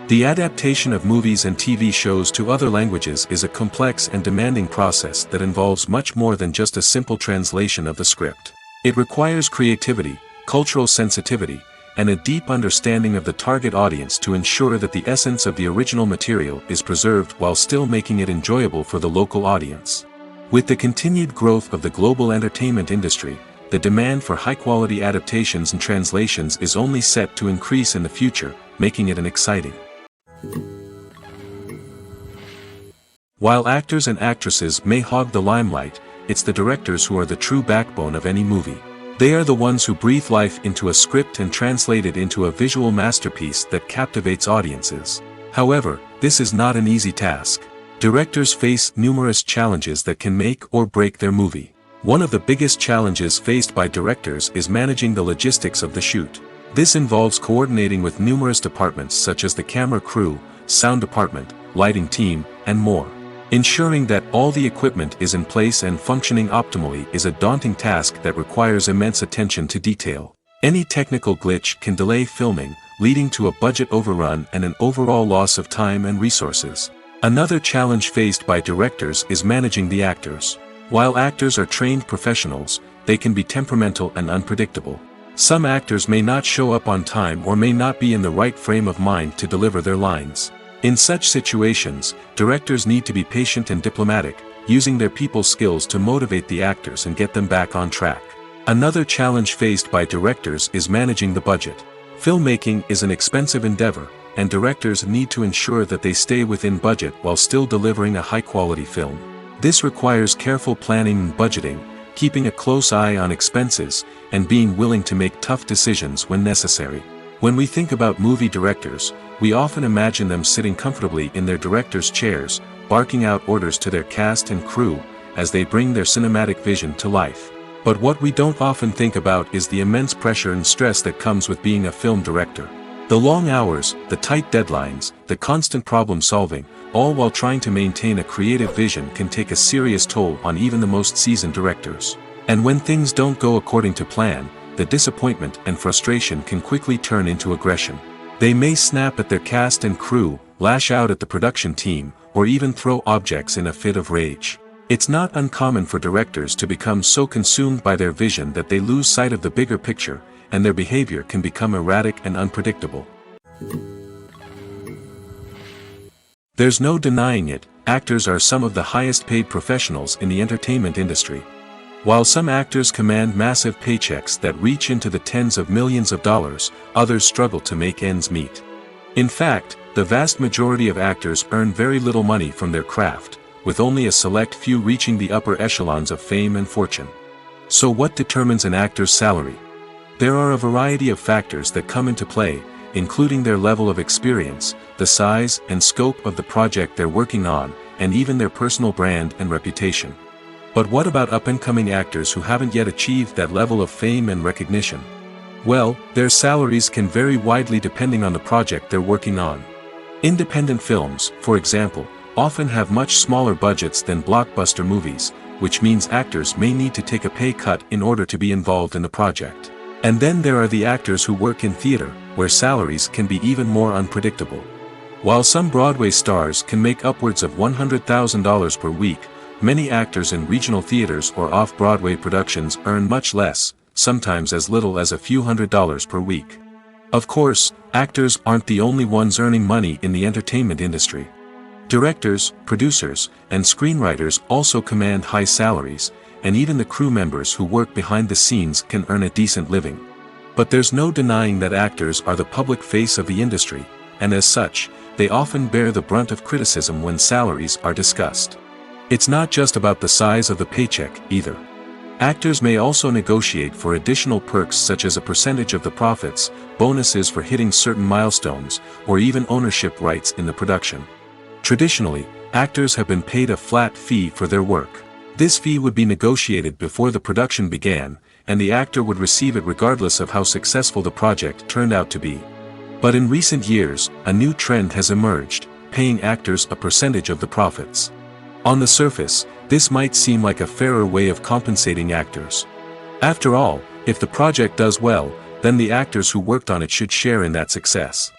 The adaptation of movies and TV shows to other languages is a complex and demanding process that involves much more than just a simple translation of the script. It requires creativity, cultural sensitivity, and a deep understanding of the target audience to ensure that the essence of the original material is preserved while still making it enjoyable for the local audience. With the continued growth of the global entertainment industry, the demand for high-quality adaptations and translations is only set to increase in the future, making it an exciting. While actors and actresses may hog the limelight, it's the directors who are the true backbone of any movie. They are the ones who breathe life into a script and translate it into a visual masterpiece that captivates audiences. However, this is not an easy task. Directors face numerous challenges that can make or break their movie. One of the biggest challenges faced by directors is managing the logistics of the shoot. This involves coordinating with numerous departments such as the camera crew, sound department, lighting team, and more. Ensuring that all the equipment is in place and functioning optimally is a daunting task that requires immense attention to detail. Any technical glitch can delay filming, leading to a budget overrun and an overall loss of time and resources. Another challenge faced by directors is managing the actors. While actors are trained professionals, they can be temperamental and unpredictable. Some actors may not show up on time or may not be in the right frame of mind to deliver their lines. In such situations, directors need to be patient and diplomatic, using their people skills to motivate the actors and get them back on track. Another challenge faced by directors is managing the budget. Filmmaking is an expensive endeavor, and directors need to ensure that they stay within budget while still delivering a high-quality film. This requires careful planning and budgeting, keeping a close eye on expenses, and being willing to make tough decisions when necessary. When we think about movie directors, we often imagine them sitting comfortably in their director's chairs, barking out orders to their cast and crew, as they bring their cinematic vision to life. But what we don't often think about is the immense pressure and stress that comes with being a film director. The long hours, the tight deadlines, the constant problem solving, all while trying to maintain a creative vision can take a serious toll on even the most seasoned directors. And when things don't go according to plan, the disappointment and frustration can quickly turn into aggression. They may snap at their cast and crew, lash out at the production team, or even throw objects in a fit of rage. It's not uncommon for directors to become so consumed by their vision that they lose sight of the bigger picture, and their behavior can become erratic and unpredictable. There's no denying it, actors are some of the highest paid professionals in the entertainment industry. While some actors command massive paychecks that reach into the tens of millions of dollars, others struggle to make ends meet. In fact, the vast majority of actors earn very little money from their craft, with only a select few reaching the upper echelons of fame and fortune. So what determines an actor's salary? There are a variety of factors that come into play, including their level of experience, the size and scope of the project they're working on, and even their personal brand and reputation. But what about up-and-coming actors who haven't yet achieved that level of fame and recognition? Well, their salaries can vary widely depending on the project they're working on. Independent films, for example, often have much smaller budgets than blockbuster movies, which means actors may need to take a pay cut in order to be involved in the project. And then there are the actors who work in theater, where salaries can be even more unpredictable. While some Broadway stars can make upwards of $100,000 per week, many actors in regional theaters or off-Broadway productions earn much less, sometimes as little as a few $100s per week. Of course, actors aren't the only ones earning money in the entertainment industry. Directors, producers, and screenwriters also command high salaries, and even the crew members who work behind the scenes can earn a decent living. But there's no denying that actors are the public face of the industry, and as such, they often bear the brunt of criticism when salaries are discussed. It's not just about the size of the paycheck, either. Actors may also negotiate for additional perks such as a percentage of the profits, bonuses for hitting certain milestones, or even ownership rights in the production. Traditionally, actors have been paid a flat fee for their work. This fee would be negotiated before the production began, and the actor would receive it regardless of how successful the project turned out to be. But in recent years, a new trend has emerged, paying actors a percentage of the profits. On the surface, this might seem like a fairer way of compensating actors. After all, if the project does well, then the actors who worked on it should share in that success.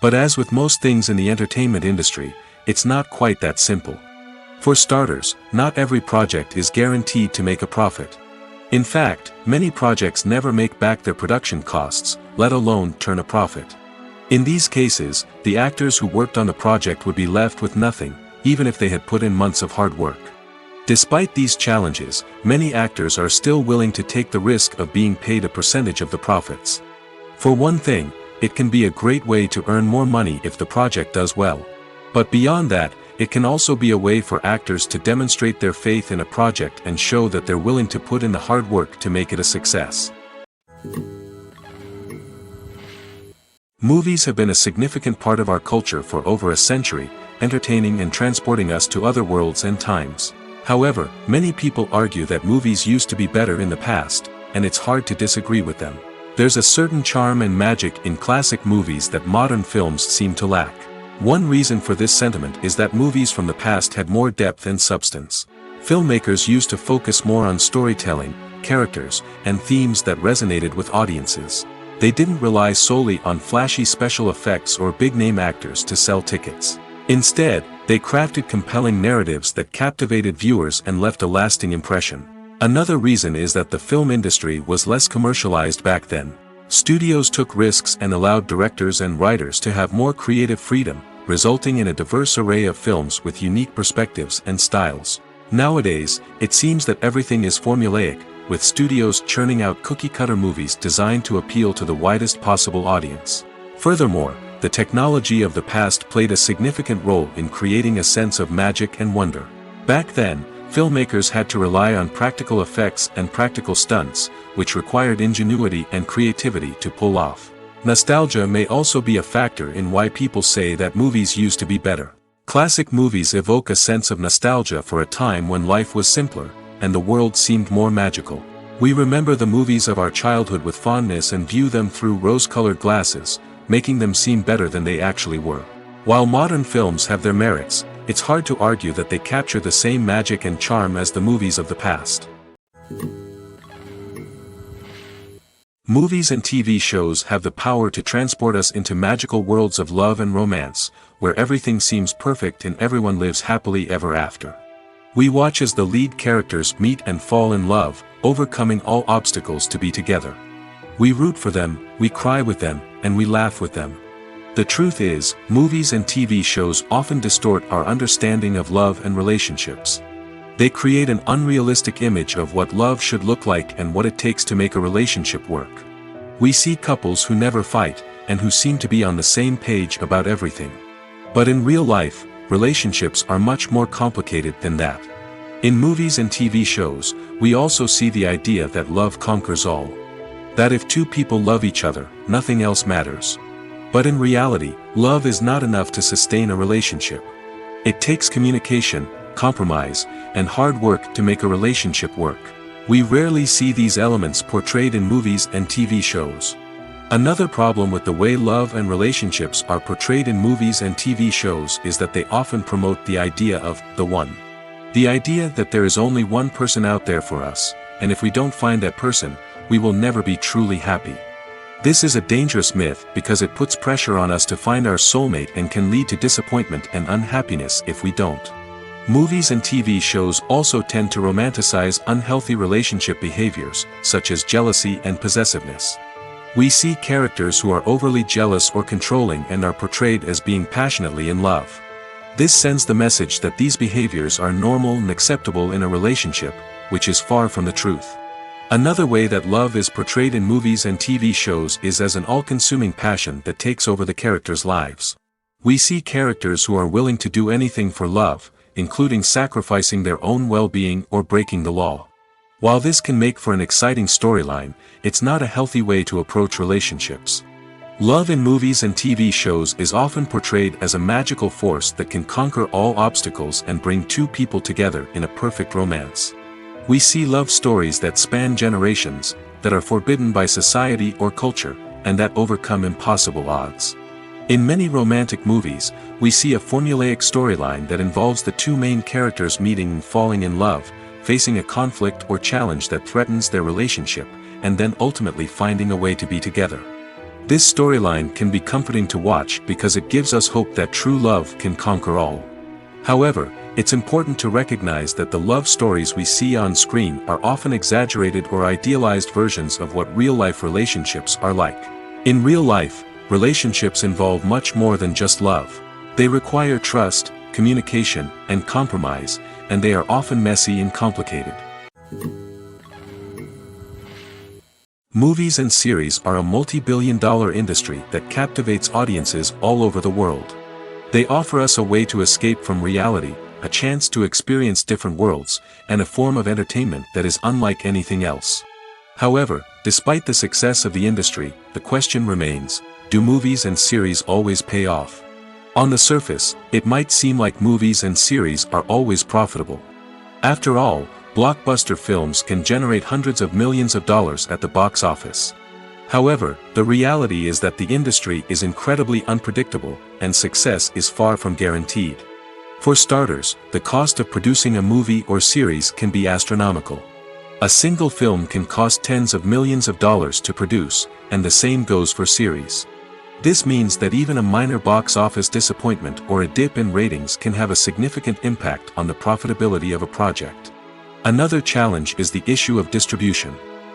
But as with most things in the entertainment industry, it's not quite that simple. For starters, not every project is guaranteed to make a profit. In fact, many projects never make back their production costs, let alone turn a profit. In these cases, the actors who worked on the project would be left with nothing, even if they had put in months of hard work. Despite these challenges, many actors are still willing to take the risk of being paid a percentage of the profits. For one thing, it can be a great way to earn more money if the project does well. But beyond that, it can also be a way for actors to demonstrate their faith in a project and show that they're willing to put in the hard work to make it a success. Movies have been a significant part of our culture for over a century, entertaining and transporting us to other worlds and times. However, many people argue that movies used to be better in the past, and it's hard to disagree with them. There's a certain charm and magic in classic movies that modern films seem to lack. One reason for this sentiment is that movies from the past had more depth and substance. Filmmakers used to focus more on storytelling, characters, and themes that resonated with audiences. They didn't rely solely on flashy special effects or big-name actors to sell tickets. Instead, they crafted compelling narratives that captivated viewers and left a lasting impression. Another reason is that the film industry was less commercialized back then. Studios took risks and allowed directors and writers to have more creative freedom, resulting in a diverse array of films with unique perspectives and styles. Nowadays, it seems that everything is formulaic, with studios churning out cookie-cutter movies designed to appeal to the widest possible audience. Furthermore, the technology of the past played a significant role in creating a sense of magic and wonder. Back then, filmmakers had to rely on practical effects and practical stunts, which required ingenuity and creativity to pull off. Nostalgia may also be a factor in why people say that movies used to be better. Classic movies evoke a sense of nostalgia for a time when life was simpler, and the world seemed more magical. We remember the movies of our childhood with fondness and view them through rose-colored glasses, making them seem better than they actually were. While modern films have their merits, it's hard to argue that they capture the same magic and charm as the movies of the past. Movies and TV shows have the power to transport us into magical worlds of love and romance, where everything seems perfect and everyone lives happily ever after. We watch as the lead characters meet and fall in love, overcoming all obstacles to be together. We root for them, we cry with them, and we laugh with them. The truth is, movies and TV shows often distort our understanding of love and relationships. They create an unrealistic image of what love should look like and what it takes to make a relationship work. We see couples who never fight, and who seem to be on the same page about everything. But in real life, relationships are much more complicated than that. In movies and TV shows, we also see the idea that love conquers all. That if two people love each other, nothing else matters. But in reality, love is not enough to sustain a relationship. It takes communication, compromise, and hard work to make a relationship work. We rarely see these elements portrayed in movies and TV shows. Another problem with the way love and relationships are portrayed in movies and TV shows is that they often promote the idea of the one. The idea that there is only one person out there for us, and if we don't find that person, we will never be truly happy. This is a dangerous myth because it puts pressure on us to find our soulmate and can lead to disappointment and unhappiness if we don't. Movies and TV shows also tend to romanticize unhealthy relationship behaviors, such as jealousy and possessiveness. We see characters who are overly jealous or controlling and are portrayed as being passionately in love. This sends the message that these behaviors are normal and acceptable in a relationship, which is far from the truth. Another way that love is portrayed in movies and TV shows is as an all-consuming passion that takes over the characters' lives. We see characters who are willing to do anything for love, including sacrificing their own well-being or breaking the law. While this can make for an exciting storyline, it's not a healthy way to approach relationships. Love in movies and TV shows is often portrayed as a magical force that can conquer all obstacles and bring two people together in a perfect romance. We see love stories that span generations, that are forbidden by society or culture, and that overcome impossible odds. In many romantic movies, we see a formulaic storyline that involves the two main characters meeting and falling in love, facing a conflict or challenge that threatens their relationship, and then ultimately finding a way to be together. This storyline can be comforting to watch because it gives us hope that true love can conquer all. However, it's important to recognize that the love stories we see on screen are often exaggerated or idealized versions of what real-life relationships are like. In real life, relationships involve much more than just love. They require trust, communication, and compromise, and they are often messy and complicated. Movies and series are a multi-billion-dollar industry that captivates audiences all over the world. They offer us a way to escape from reality, a chance to experience different worlds, and a form of entertainment that is unlike anything else. However, despite the success of the industry, the question remains, do movies and series always pay off? On the surface, it might seem like movies and series are always profitable. After all, blockbuster films can generate hundreds of millions of dollars at the box office. However, the reality is that the industry is incredibly unpredictable, and success is far from guaranteed. For starters, the cost of producing a movie or series can be astronomical. A single film can cost tens of millions of dollars to produce, and the same goes for series. This means that even a minor box office disappointment or a dip in ratings can have a significant impact on the profitability of a project. Another challenge is the issue of distribution.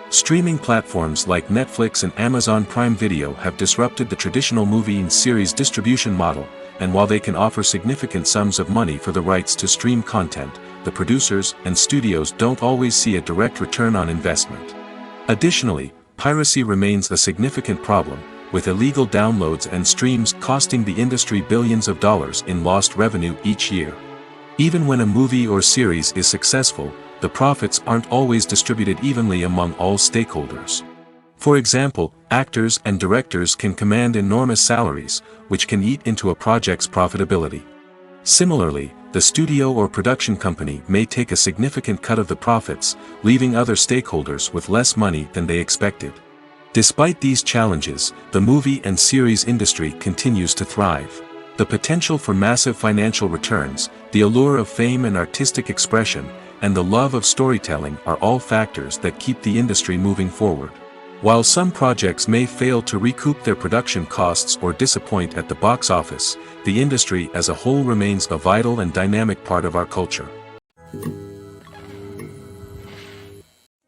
Streaming platforms like Netflix and Amazon Prime Video have disrupted the traditional movie and series distribution model, and while they can offer significant sums of money for the rights to stream content, the producers and studios don't always see a direct return on investment. Additionally, piracy remains a significant problem, with illegal downloads and streams costing the industry billions of dollars in lost revenue each year. Even when a movie or series is successful, the profits aren't always distributed evenly among all stakeholders. For example, actors and directors can command enormous salaries, which can eat into a project's profitability. Similarly, the studio or production company may take a significant cut of the profits, leaving other stakeholders with less money than they expected. Despite these challenges, the movie and series industry continues to thrive. The potential for massive financial returns, the allure of fame and artistic expression, and the love of storytelling are all factors that keep the industry moving forward. While some projects may fail to recoup their production costs or disappoint at the box office, the industry as a whole remains a vital and dynamic part of our culture.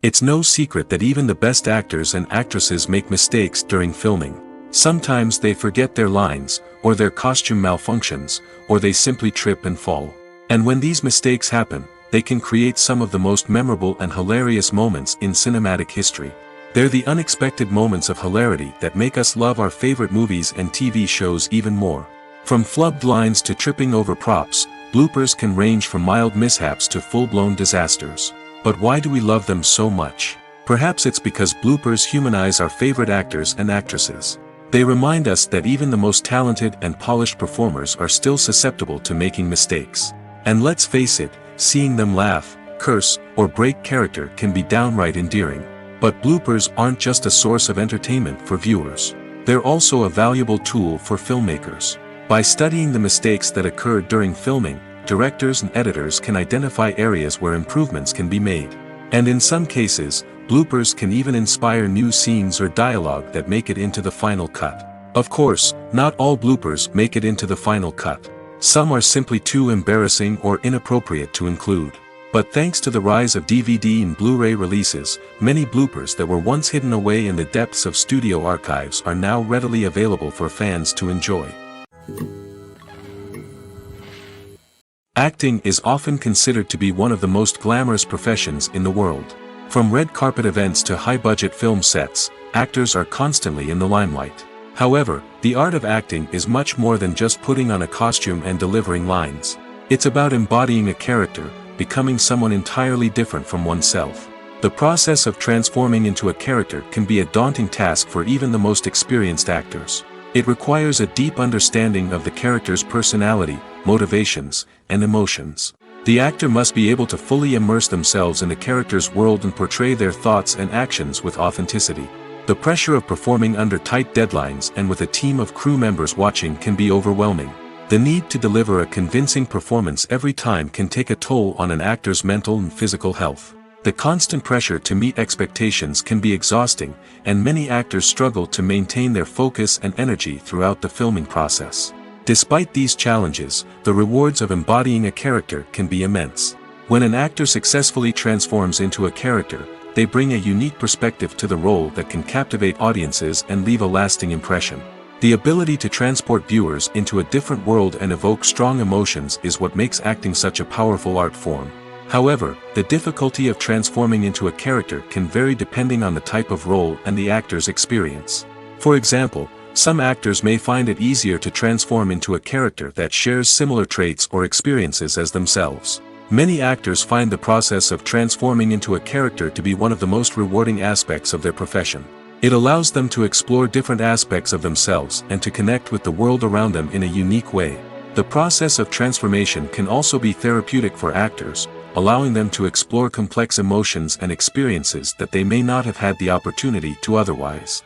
It's no secret that even the best actors and actresses make mistakes during filming. Sometimes they forget their lines, or their costume malfunctions, or they simply trip and fall. And when these mistakes happen, they can create some of the most memorable and hilarious moments in cinematic history. They're the unexpected moments of hilarity that make us love our favorite movies and TV shows even more. From flubbed lines to tripping over props, bloopers can range from mild mishaps to full-blown disasters. But why do we love them so much? Perhaps it's because bloopers humanize our favorite actors and actresses. They remind us that even the most talented and polished performers are still susceptible to making mistakes. And let's face it, seeing them laugh, curse, or break character can be downright endearing. But bloopers aren't just a source of entertainment for viewers. They're also a valuable tool for filmmakers. By studying the mistakes that occurred during filming, directors and editors can identify areas where improvements can be made. And in some cases, bloopers can even inspire new scenes or dialogue that make it into the final cut. Of course, not all bloopers make it into the final cut. Some are simply too embarrassing or inappropriate to include. But thanks to the rise of DVD and Blu-ray releases, many bloopers that were once hidden away in the depths of studio archives are now readily available for fans to enjoy. Acting is often considered to be one of the most glamorous professions in the world. From red carpet events to high-budget film sets, actors are constantly in the limelight. However, the art of acting is much more than just putting on a costume and delivering lines. It's about embodying a character, becoming someone entirely different from oneself. The process of transforming into a character can be a daunting task for even the most experienced actors. It requires a deep understanding of the character's personality, motivations, and emotions. The actor must be able to fully immerse themselves in the character's world and portray their thoughts and actions with authenticity. The pressure of performing under tight deadlines and with a team of crew members watching can be overwhelming. The need to deliver a convincing performance every time can take a toll on an actor's mental and physical health. The constant pressure to meet expectations can be exhausting, and many actors struggle to maintain their focus and energy throughout the filming process. Despite these challenges, the rewards of embodying a character can be immense. When an actor successfully transforms into a character, they bring a unique perspective to the role that can captivate audiences and leave a lasting impression. The ability to transport viewers into a different world and evoke strong emotions is what makes acting such a powerful art form. However, the difficulty of transforming into a character can vary depending on the type of role and the actor's experience. For example, some actors may find it easier to transform into a character that shares similar traits or experiences as themselves. Many actors find the process of transforming into a character to be one of the most rewarding aspects of their profession. It allows them to explore different aspects of themselves and to connect with the world around them in a unique way. The process of transformation can also be therapeutic for actors, allowing them to explore complex emotions and experiences that they may not have had the opportunity to otherwise.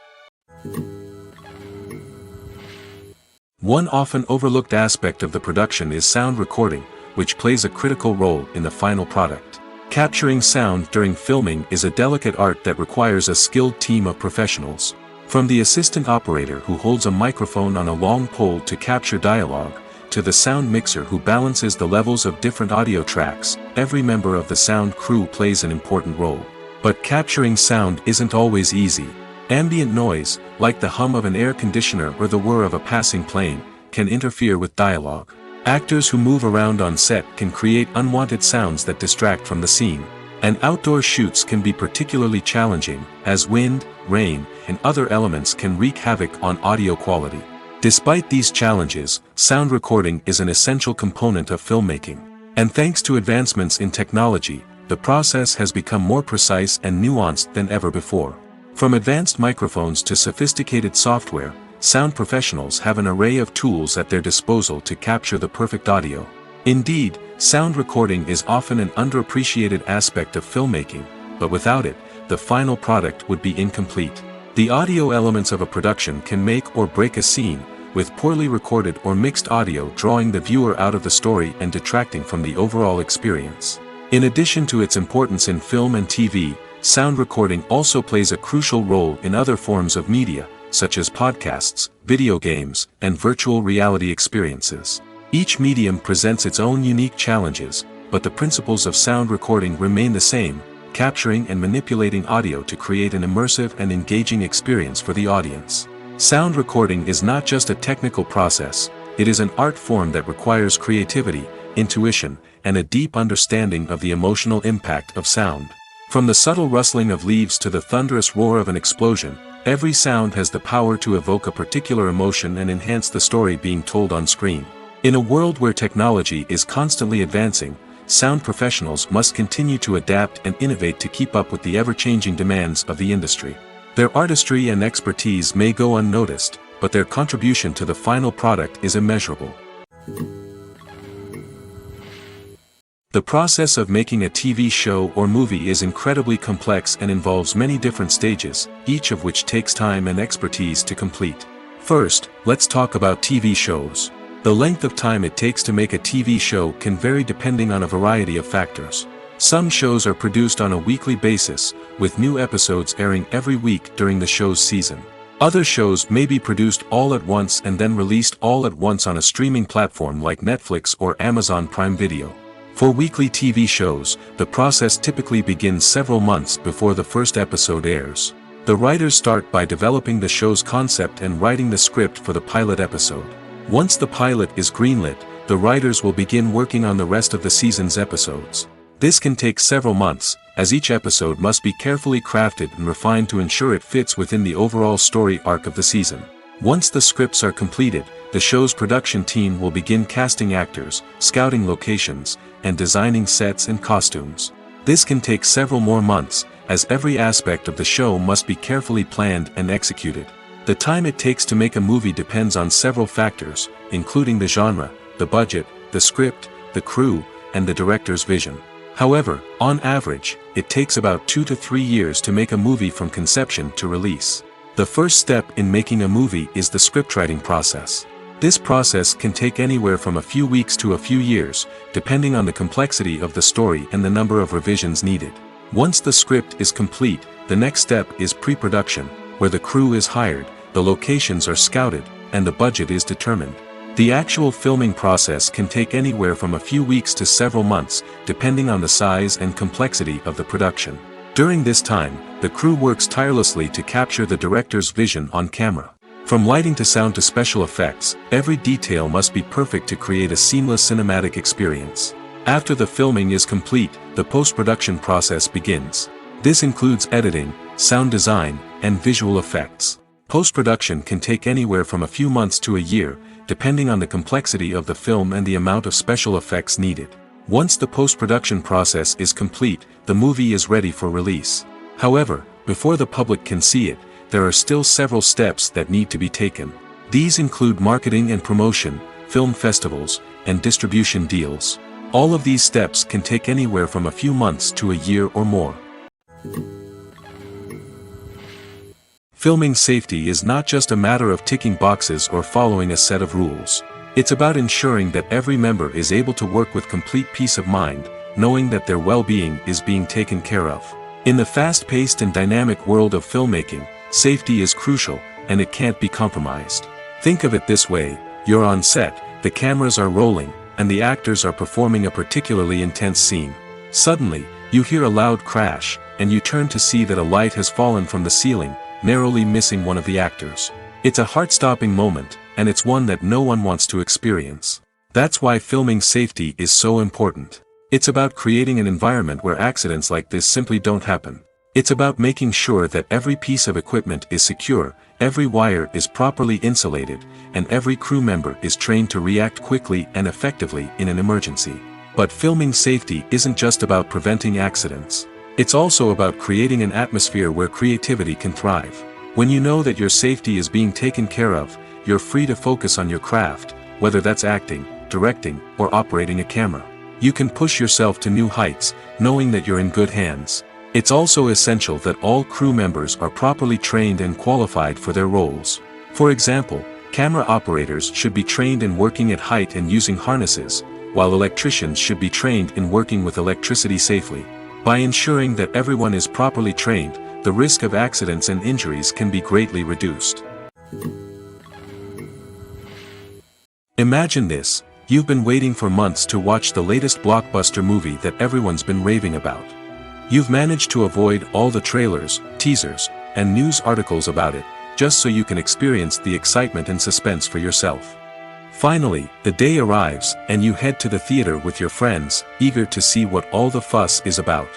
One often overlooked aspect of the production is sound recording, which plays a critical role in the final product. Capturing sound during filming is a delicate art that requires a skilled team of professionals. From the assistant operator who holds a microphone on a long pole to capture dialogue, to the sound mixer who balances the levels of different audio tracks, every member of the sound crew plays an important role. But capturing sound isn't always easy. Ambient noise, like the hum of an air conditioner or the whir of a passing plane, can interfere with dialogue. Actors who move around on set can create unwanted sounds that distract from the scene. And outdoor shoots can be particularly challenging, as wind, rain, and other elements can wreak havoc on audio quality. Despite these challenges, sound recording is an essential component of filmmaking. And thanks to advancements in technology, the process has become more precise and nuanced than ever before. From advanced microphones to sophisticated software, sound professionals have an array of tools at their disposal to capture the perfect audio. Indeed, sound recording is often an underappreciated aspect of filmmaking, but without it, the final product would be incomplete. The audio elements of a production can make or break a scene, with poorly recorded or mixed audio drawing the viewer out of the story and detracting from the overall experience. In addition to its importance in film and TV, sound recording also plays a crucial role in other forms of media, such as podcasts, video games, and virtual reality experiences. Each medium presents its own unique challenges, but the principles of sound recording remain the same, capturing and manipulating audio to create an immersive and engaging experience for the audience. Sound recording is not just a technical process, it is an art form that requires creativity, intuition, and a deep understanding of the emotional impact of sound. From the subtle rustling of leaves to the thunderous roar of an explosion, every sound has the power to evoke a particular emotion and enhance the story being told on screen. In a world where technology is constantly advancing, sound professionals must continue to adapt and innovate to keep up with the ever-changing demands of the industry. Their artistry and expertise may go unnoticed, but their contribution to the final product is immeasurable. The process of making a TV show or movie is incredibly complex and involves many different stages, each of which takes time and expertise to complete. First, let's talk about TV shows. The length of time it takes to make a TV show can vary depending on a variety of factors. Some shows are produced on a weekly basis, with new episodes airing every week during the show's season. Other shows may be produced all at once and then released all at once on a streaming platform like Netflix or Amazon Prime Video. For weekly TV shows, the process typically begins several months before the first episode airs. The writers start by developing the show's concept and writing the script for the pilot episode. Once the pilot is greenlit, the writers will begin working on the rest of the season's episodes. This can take several months, as each episode must be carefully crafted and refined to ensure it fits within the overall story arc of the season. Once the scripts are completed, the show's production team will begin casting actors, scouting locations, and designing sets and costumes. This can take several more months, as every aspect of the show must be carefully planned and executed. The time it takes to make a movie depends on several factors, including the genre, the budget, the script, the crew, and the director's vision. However, on average, it takes about 2 to 3 years to make a movie from conception to release. The first step in making a movie is the scriptwriting process. This process can take anywhere from a few weeks to a few years, depending on the complexity of the story and the number of revisions needed. Once the script is complete, the next step is pre-production, where the crew is hired, the locations are scouted, and the budget is determined. The actual filming process can take anywhere from a few weeks to several months, depending on the size and complexity of the production. During this time, the crew works tirelessly to capture the director's vision on camera. From lighting to sound to special effects, every detail must be perfect to create a seamless cinematic experience. After the filming is complete, the post-production process begins. This includes editing, sound design, and visual effects. Post-production can take anywhere from a few months to a year, depending on the complexity of the film and the amount of special effects needed. Once the post-production process is complete, the movie is ready for release. However, before the public can see it, there are still several steps that need to be taken. These include marketing and promotion, film festivals, and distribution deals. All of these steps can take anywhere from a few months to a year or more. Filming safety is not just a matter of ticking boxes or following a set of rules. It's about ensuring that every member is able to work with complete peace of mind, knowing that their well-being is being taken care of. In the fast-paced and dynamic world of filmmaking, safety is crucial, and it can't be compromised. Think of it this way: you're on set, the cameras are rolling, and the actors are performing a particularly intense scene. Suddenly, you hear a loud crash, and you turn to see that a light has fallen from the ceiling, narrowly missing one of the actors. It's a heart-stopping moment, and it's one that no one wants to experience. That's why filming safety is so important. It's about creating an environment where accidents like this simply don't happen. It's about making sure that every piece of equipment is secure, every wire is properly insulated, and every crew member is trained to react quickly and effectively in an emergency. But filming safety isn't just about preventing accidents. It's also about creating an atmosphere where creativity can thrive. When you know that your safety is being taken care of, you're free to focus on your craft, whether that's acting, directing, or operating a camera. You can push yourself to new heights, knowing that you're in good hands. It's also essential that all crew members are properly trained and qualified for their roles. For example, camera operators should be trained in working at height and using harnesses, while electricians should be trained in working with electricity safely. By ensuring that everyone is properly trained, the risk of accidents and injuries can be greatly reduced. Imagine this: you've been waiting for months to watch the latest blockbuster movie that everyone's been raving about. You've managed to avoid all the trailers, teasers, and news articles about it, just so you can experience the excitement and suspense for yourself. Finally, the day arrives, and you head to the theater with your friends, eager to see what all the fuss is about.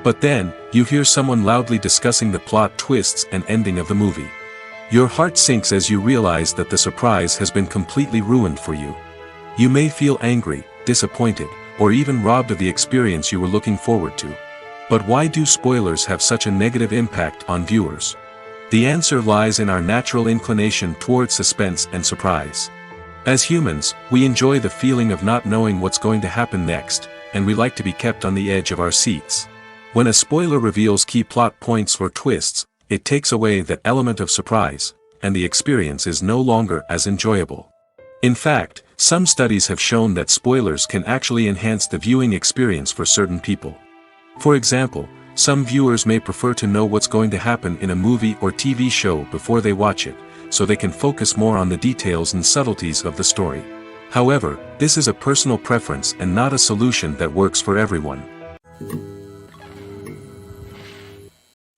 But then, you hear someone loudly discussing the plot twists and ending of the movie. Your heart sinks as you realize that the surprise has been completely ruined for you. You may feel angry, disappointed, or even robbed of the experience you were looking forward to. But why do spoilers have such a negative impact on viewers? The answer lies in our natural inclination toward suspense and surprise. As humans, we enjoy the feeling of not knowing what's going to happen next, and we like to be kept on the edge of our seats. When a spoiler reveals key plot points or twists, it takes away that element of surprise, and the experience is no longer as enjoyable. In fact, some studies have shown that spoilers can actually enhance the viewing experience for certain people. For example, some viewers may prefer to know what's going to happen in a movie or TV show before they watch it, so they can focus more on the details and subtleties of the story. However, this is a personal preference and not a solution that works for everyone.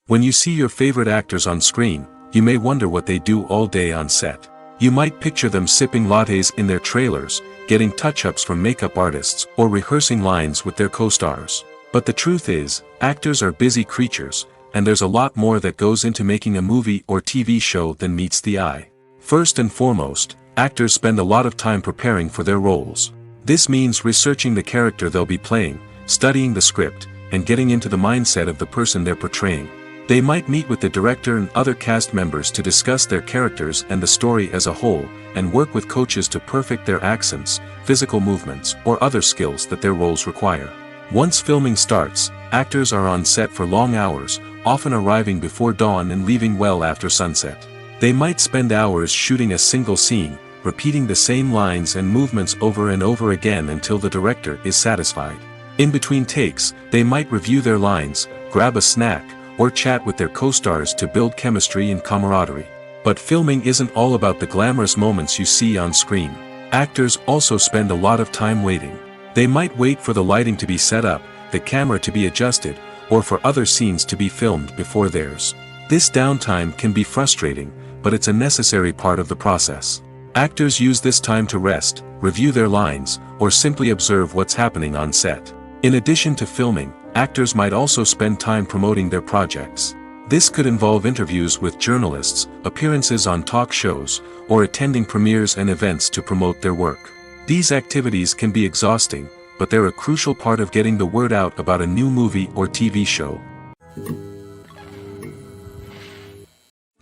When you see your favorite actors on screen, you may wonder what they do all day on set. You might picture them sipping lattes in their trailers, getting touch-ups from makeup artists, or rehearsing lines with their co-stars. But the truth is, actors are busy creatures, and there's a lot more that goes into making a movie or TV show than meets the eye. First and foremost, actors spend a lot of time preparing for their roles. This means researching the character they'll be playing, studying the script, and getting into the mindset of the person they're portraying. They might meet with the director and other cast members to discuss their characters and the story as a whole, and work with coaches to perfect their accents, physical movements, or other skills that their roles require. Once filming starts, actors are on set for long hours, often arriving before dawn and leaving well after sunset. They might spend hours shooting a single scene, repeating the same lines and movements over and over again until the director is satisfied. In between takes, they might review their lines, grab a snack, or chat with their co-stars to build chemistry and camaraderie. But filming isn't all about the glamorous moments you see on screen. Actors also spend a lot of time waiting. They might wait for the lighting to be set up, the camera to be adjusted, or for other scenes to be filmed before theirs. This downtime can be frustrating, but it's a necessary part of the process. Actors use this time to rest, review their lines, or simply observe what's happening on set. In addition to filming, actors might also spend time promoting their projects. This could involve interviews with journalists, appearances on talk shows, or attending premieres and events to promote their work. These activities can be exhausting, but they're a crucial part of getting the word out about a new movie or TV show.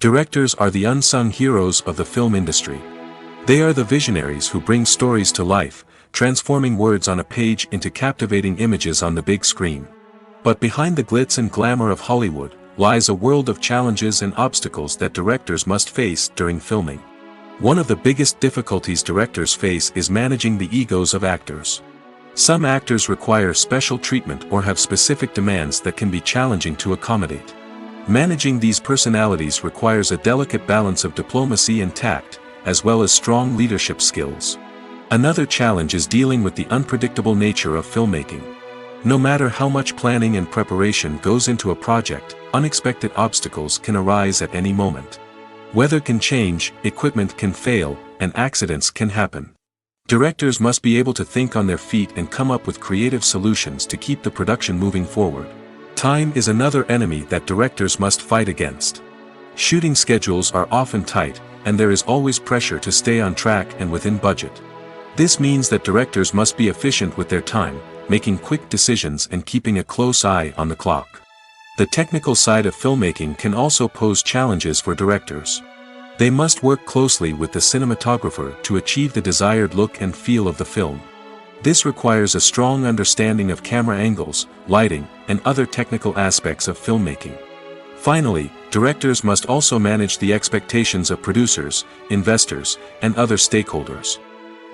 Directors are the unsung heroes of the film industry. They are the visionaries who bring stories to life, transforming words on a page into captivating images on the big screen. But behind the glitz and glamour of Hollywood, lies a world of challenges and obstacles that directors must face during filming. One of the biggest difficulties directors face is managing the egos of actors. Some actors require special treatment or have specific demands that can be challenging to accommodate. Managing these personalities requires a delicate balance of diplomacy and tact, as well as strong leadership skills. Another challenge is dealing with the unpredictable nature of filmmaking. No matter how much planning and preparation goes into a project, unexpected obstacles can arise at any moment. Weather can change, equipment can fail, and accidents can happen. Directors must be able to think on their feet and come up with creative solutions to keep the production moving forward. Time is another enemy that directors must fight against. Shooting schedules are often tight, and there is always pressure to stay on track and within budget. This means that directors must be efficient with their time, making quick decisions and keeping a close eye on the clock. The technical side of filmmaking can also pose challenges for directors. They must work closely with the cinematographer to achieve the desired look and feel of the film. This requires a strong understanding of camera angles, lighting, and other technical aspects of filmmaking. Finally, directors must also manage the expectations of producers, investors, and other stakeholders.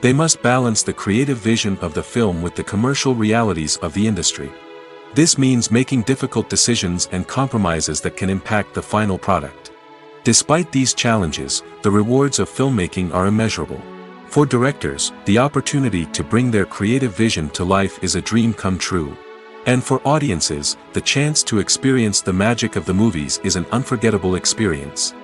They must balance the creative vision of the film with the commercial realities of the industry. This means making difficult decisions and compromises that can impact the final product. Despite these challenges, the rewards of filmmaking are immeasurable. For directors, the opportunity to bring their creative vision to life is a dream come true. And for audiences, the chance to experience the magic of the movies is an unforgettable experience.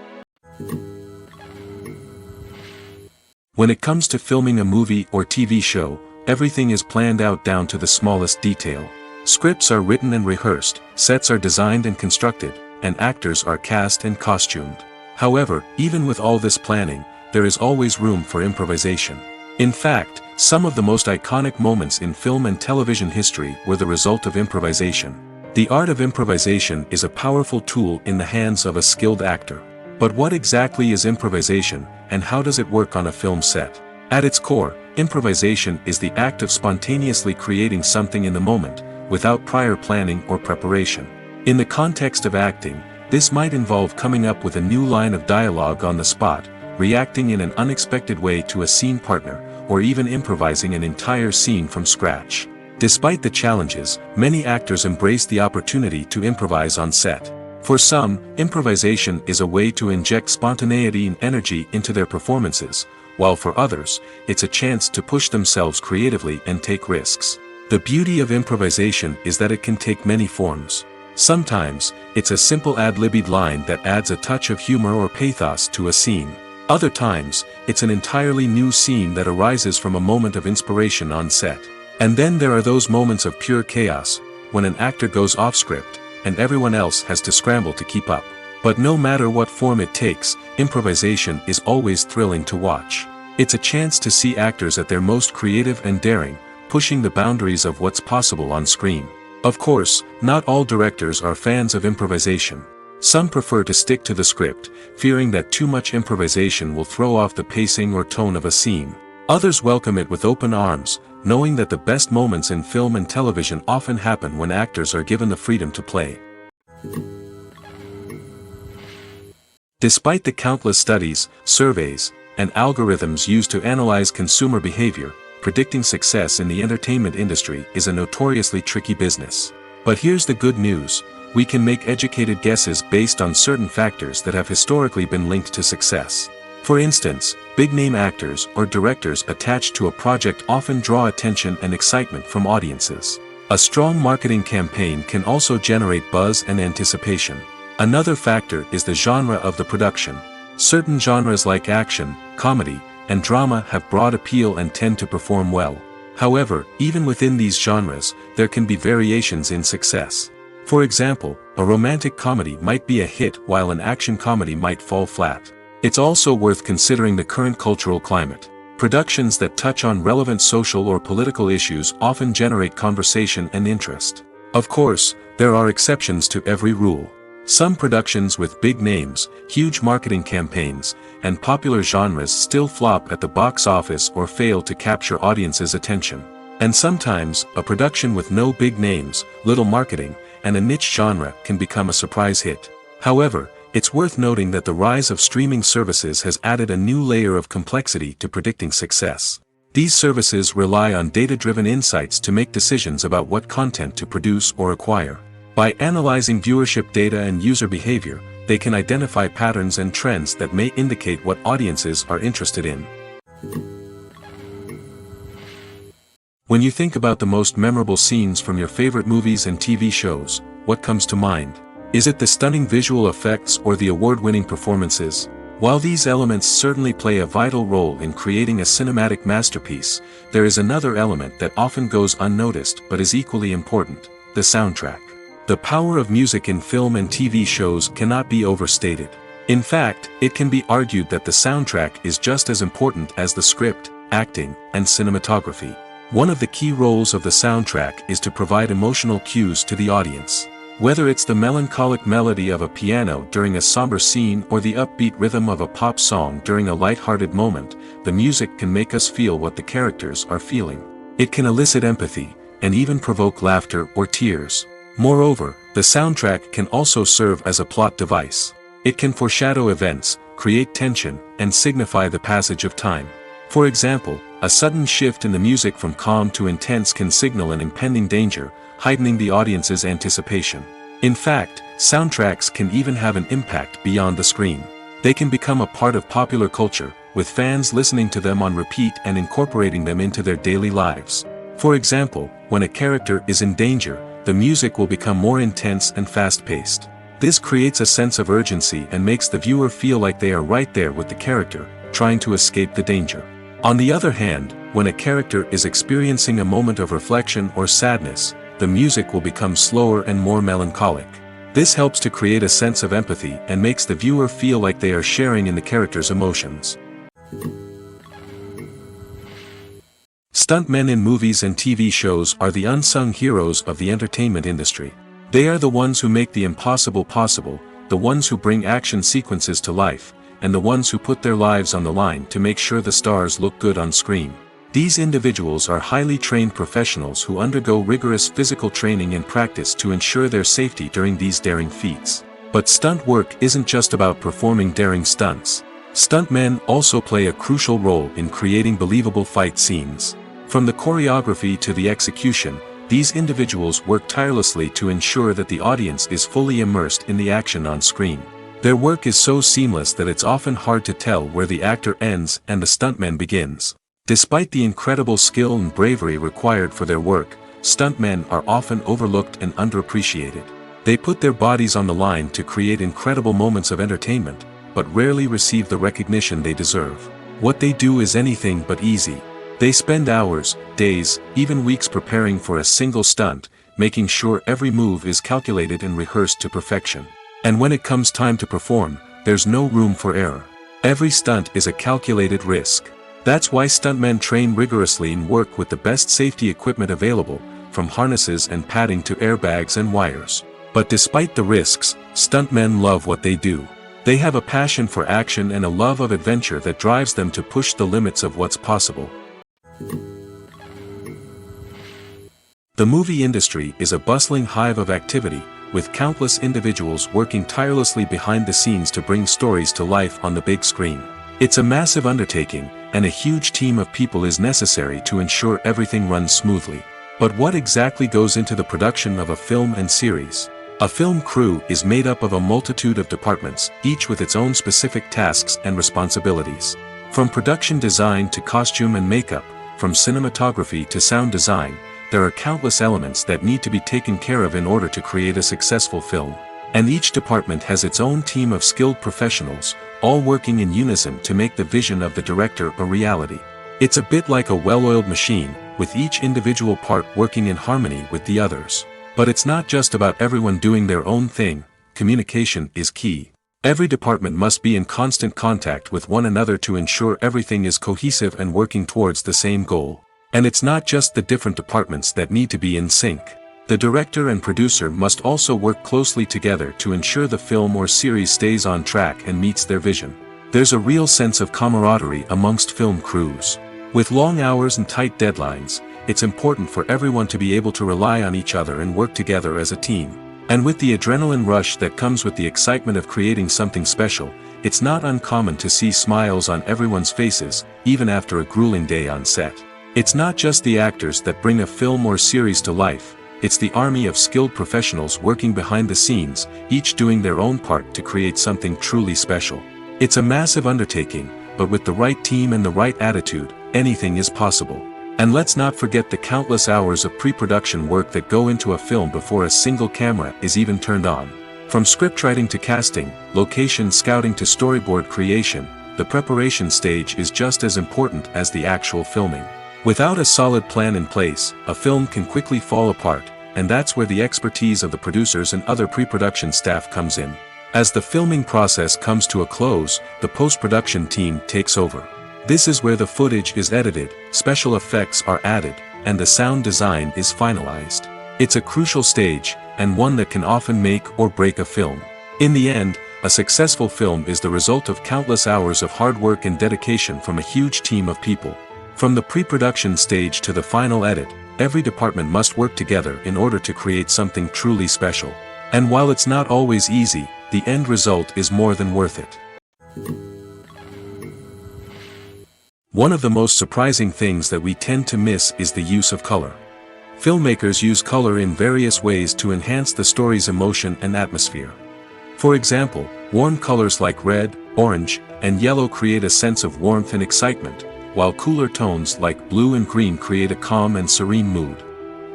When it comes to filming a movie or TV show, everything is planned out down to the smallest detail. Scripts are written and rehearsed, sets are designed and constructed, and actors are cast and costumed. However, even with all this planning, there is always room for improvisation. In fact, some of the most iconic moments in film and television history were the result of improvisation. The art of improvisation is a powerful tool in the hands of a skilled actor. But what exactly is improvisation, and how does it work on a film set? At its core, improvisation is the act of spontaneously creating something in the moment, without prior planning or preparation. In the context of acting, this might involve coming up with a new line of dialogue on the spot, reacting in an unexpected way to a scene partner, or even improvising an entire scene from scratch. Despite the challenges, many actors embrace the opportunity to improvise on set. For some, improvisation is a way to inject spontaneity and energy into their performances, while for others, it's a chance to push themselves creatively and take risks. The beauty of improvisation is that it can take many forms. Sometimes, it's a simple ad-libbed line that adds a touch of humor or pathos to a scene. Other times, it's an entirely new scene that arises from a moment of inspiration on set. And then there are those moments of pure chaos, when an actor goes off script, and everyone else has to scramble to keep up. But no matter what form it takes, improvisation is always thrilling to watch. It's a chance to see actors at their most creative and daring, pushing the boundaries of what's possible on screen. Of course, not all directors are fans of improvisation. Some prefer to stick to the script, fearing that too much improvisation will throw off the pacing or tone of a scene. Others welcome it with open arms, knowing that the best moments in film and television often happen when actors are given the freedom to play. Despite the countless studies, surveys, and algorithms used to analyze consumer behavior, predicting success in the entertainment industry is a notoriously tricky business. But here's the good news: we can make educated guesses based on certain factors that have historically been linked to success. For instance, big-name actors or directors attached to a project often draw attention and excitement from audiences. A strong marketing campaign can also generate buzz and anticipation. Another factor is the genre of the production. Certain genres like action, comedy, and drama have broad appeal and tend to perform well. However, even within these genres, there can be variations in success. For example, a romantic comedy might be a hit while an action comedy might fall flat. It's also worth considering the current cultural climate. Productions that touch on relevant social or political issues often generate conversation and interest. Of course, there are exceptions to every rule. Some productions with big names, huge marketing campaigns, and popular genres still flop at the box office or fail to capture audiences' attention. And sometimes, a production with no big names, little marketing, and a niche genre can become a surprise hit. However, it's worth noting that the rise of streaming services has added a new layer of complexity to predicting success. These services rely on data-driven insights to make decisions about what content to produce or acquire. By analyzing viewership data and user behavior, they can identify patterns and trends that may indicate what audiences are interested in. When you think about the most memorable scenes from your favorite movies and TV shows, what comes to mind? Is it the stunning visual effects or the award-winning performances? While these elements certainly play a vital role in creating a cinematic masterpiece, there is another element that often goes unnoticed but is equally important: the soundtrack. The power of music in film and TV shows cannot be overstated. In fact, it can be argued that the soundtrack is just as important as the script, acting, and cinematography. One of the key roles of the soundtrack is to provide emotional cues to the audience. Whether it's the melancholic melody of a piano during a somber scene or the upbeat rhythm of a pop song during a light-hearted moment, the music can make us feel what the characters are feeling. It can elicit empathy, and even provoke laughter or tears. Moreover, the soundtrack can also serve as a plot device. It can foreshadow events, create tension, and signify the passage of time. For example, a sudden shift in the music from calm to intense can signal an impending danger, heightening the audience's anticipation. In fact, soundtracks can even have an impact beyond the screen. They can become a part of popular culture, with fans listening to them on repeat and incorporating them into their daily lives. For example, when a character is in danger, the music will become more intense and fast-paced. This creates a sense of urgency and makes the viewer feel like they are right there with the character, trying to escape the danger. On the other hand, when a character is experiencing a moment of reflection or sadness, the music will become slower and more melancholic. This helps to create a sense of empathy and makes the viewer feel like they are sharing in the character's emotions. Stuntmen in movies and TV shows are the unsung heroes of the entertainment industry. They are the ones who make the impossible possible, the ones who bring action sequences to life, and the ones who put their lives on the line to make sure the stars look good on screen. These individuals are highly trained professionals who undergo rigorous physical training and practice to ensure their safety during these daring feats. But stunt work isn't just about performing daring stunts. Stuntmen also play a crucial role in creating believable fight scenes. From the choreography to the execution, these individuals work tirelessly to ensure that the audience is fully immersed in the action on screen. Their work is so seamless that it's often hard to tell where the actor ends and the stuntman begins. Despite the incredible skill and bravery required for their work, stuntmen are often overlooked and underappreciated. They put their bodies on the line to create incredible moments of entertainment, but rarely receive the recognition they deserve. What they do is anything but easy. They spend hours, days, even weeks preparing for a single stunt, making sure every move is calculated and rehearsed to perfection. And when it comes time to perform, there's no room for error. Every stunt is a calculated risk. That's why stuntmen train rigorously and work with the best safety equipment available, from harnesses and padding to airbags and wires. But despite the risks, stuntmen love what they do. They have a passion for action and a love of adventure that drives them to push the limits of what's possible. The movie industry is a bustling hive of activity, with countless individuals working tirelessly behind the scenes to bring stories to life on the big screen. It's a massive undertaking, and a huge team of people is necessary to ensure everything runs smoothly. But what exactly goes into the production of a film and series? A film crew is made up of a multitude of departments, each with its own specific tasks and responsibilities. From production design to costume and makeup, from cinematography to sound design, there are countless elements that need to be taken care of in order to create a successful film. And each department has its own team of skilled professionals, all working in unison to make the vision of the director a reality. It's a bit like a well-oiled machine, with each individual part working in harmony with the others. But it's not just about everyone doing their own thing. Communication is key. Every department must be in constant contact with one another to ensure everything is cohesive and working towards the same goal. And it's not just the different departments that need to be in sync. The director and producer must also work closely together to ensure the film or series stays on track and meets their vision. There's a real sense of camaraderie amongst film crews. With long hours and tight deadlines, it's important for everyone to be able to rely on each other and work together as a team. And with the adrenaline rush that comes with the excitement of creating something special, it's not uncommon to see smiles on everyone's faces, even after a grueling day on set. It's not just the actors that bring a film or series to life. It's the army of skilled professionals working behind the scenes, each doing their own part to create something truly special. It's a massive undertaking, but with the right team and the right attitude, anything is possible. And let's not forget the countless hours of pre-production work that go into a film before a single camera is even turned on. From scriptwriting to casting, location scouting to storyboard creation, the preparation stage is just as important as the actual filming. Without a solid plan in place, a film can quickly fall apart, and that's where the expertise of the producers and other pre-production staff comes in. As the filming process comes to a close, the post-production team takes over. This is where the footage is edited, special effects are added, and the sound design is finalized. It's a crucial stage, and one that can often make or break a film. In the end, a successful film is the result of countless hours of hard work and dedication from a huge team of people. From the pre-production stage to the final edit, every department must work together in order to create something truly special. And while it's not always easy, the end result is more than worth it. One of the most surprising things that we tend to miss is the use of color. Filmmakers use color in various ways to enhance the story's emotion and atmosphere. For example, warm colors like red, orange, and yellow create a sense of warmth and excitement, while cooler tones like blue and green create a calm and serene mood.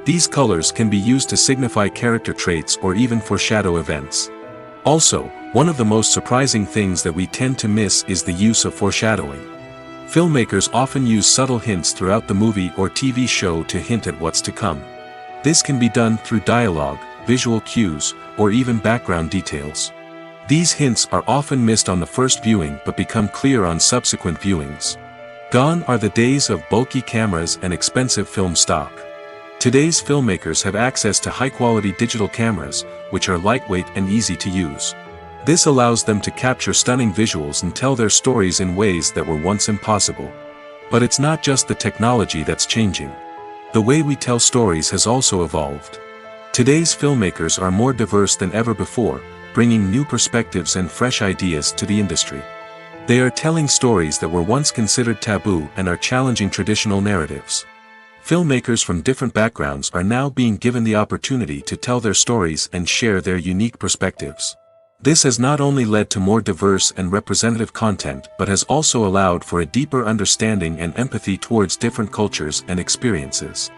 These colors can be used to signify character traits or even foreshadow events. Also, one of the most surprising things that we tend to miss is the use of foreshadowing. Filmmakers often use subtle hints throughout the movie or TV show to hint at what's to come. This can be done through dialogue, visual cues, or even background details. These hints are often missed on the first viewing but become clear on subsequent viewings. Gone are the days of bulky cameras and expensive film stock. Today's filmmakers have access to high-quality digital cameras, which are lightweight and easy to use. This allows them to capture stunning visuals and tell their stories in ways that were once impossible. But it's not just the technology that's changing. The way we tell stories has also evolved. Today's filmmakers are more diverse than ever before, bringing new perspectives and fresh ideas to the industry. They are telling stories that were once considered taboo and are challenging traditional narratives. Filmmakers from different backgrounds are now being given the opportunity to tell their stories and share their unique perspectives. This has not only led to more diverse and representative content but has also allowed for a deeper understanding and empathy towards different cultures and experiences.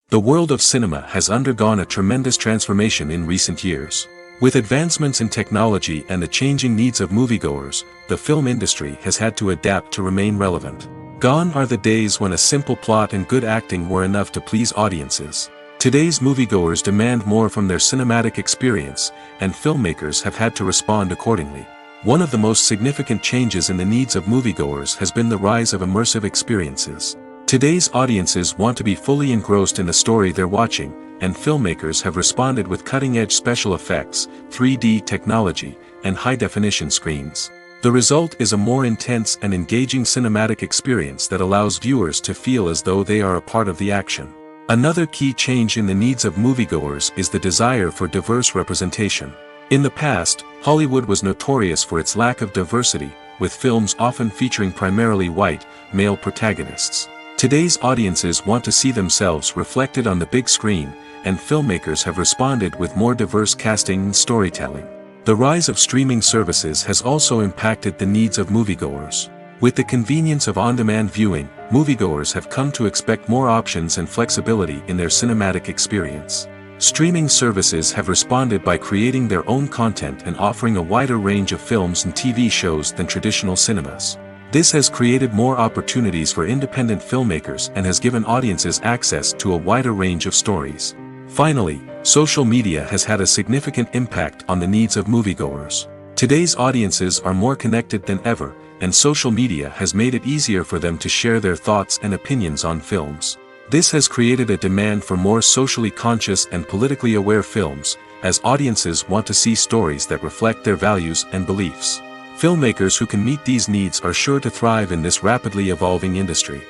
The world of cinema has undergone a tremendous transformation in recent years. With advancements in technology and the changing needs of moviegoers, the film industry has had to adapt to remain relevant. Gone are the days when a simple plot and good acting were enough to please audiences. Today's moviegoers demand more from their cinematic experience, and filmmakers have had to respond accordingly. One of the most significant changes in the needs of moviegoers has been the rise of immersive experiences. Today's audiences want to be fully engrossed in the story they're watching, and filmmakers have responded with cutting-edge special effects, 3D technology, and high-definition screens. The result is a more intense and engaging cinematic experience that allows viewers to feel as though they are a part of the action. Another key change in the needs of moviegoers is the desire for diverse representation. In the past, Hollywood was notorious for its lack of diversity, with films often featuring primarily white, male protagonists. Today's audiences want to see themselves reflected on the big screen, and filmmakers have responded with more diverse casting and storytelling. The rise of streaming services has also impacted the needs of moviegoers. With the convenience of on-demand viewing, moviegoers have come to expect more options and flexibility in their cinematic experience. Streaming services have responded by creating their own content and offering a wider range of films and TV shows than traditional cinemas. This has created more opportunities for independent filmmakers and has given audiences access to a wider range of stories. Finally, social media has had a significant impact on the needs of moviegoers. Today's audiences are more connected than ever, and social media has made it easier for them to share their thoughts and opinions on films. This has created a demand for more socially conscious and politically aware films, as audiences want to see stories that reflect their values and beliefs. Filmmakers who can meet these needs are sure to thrive in this rapidly evolving industry.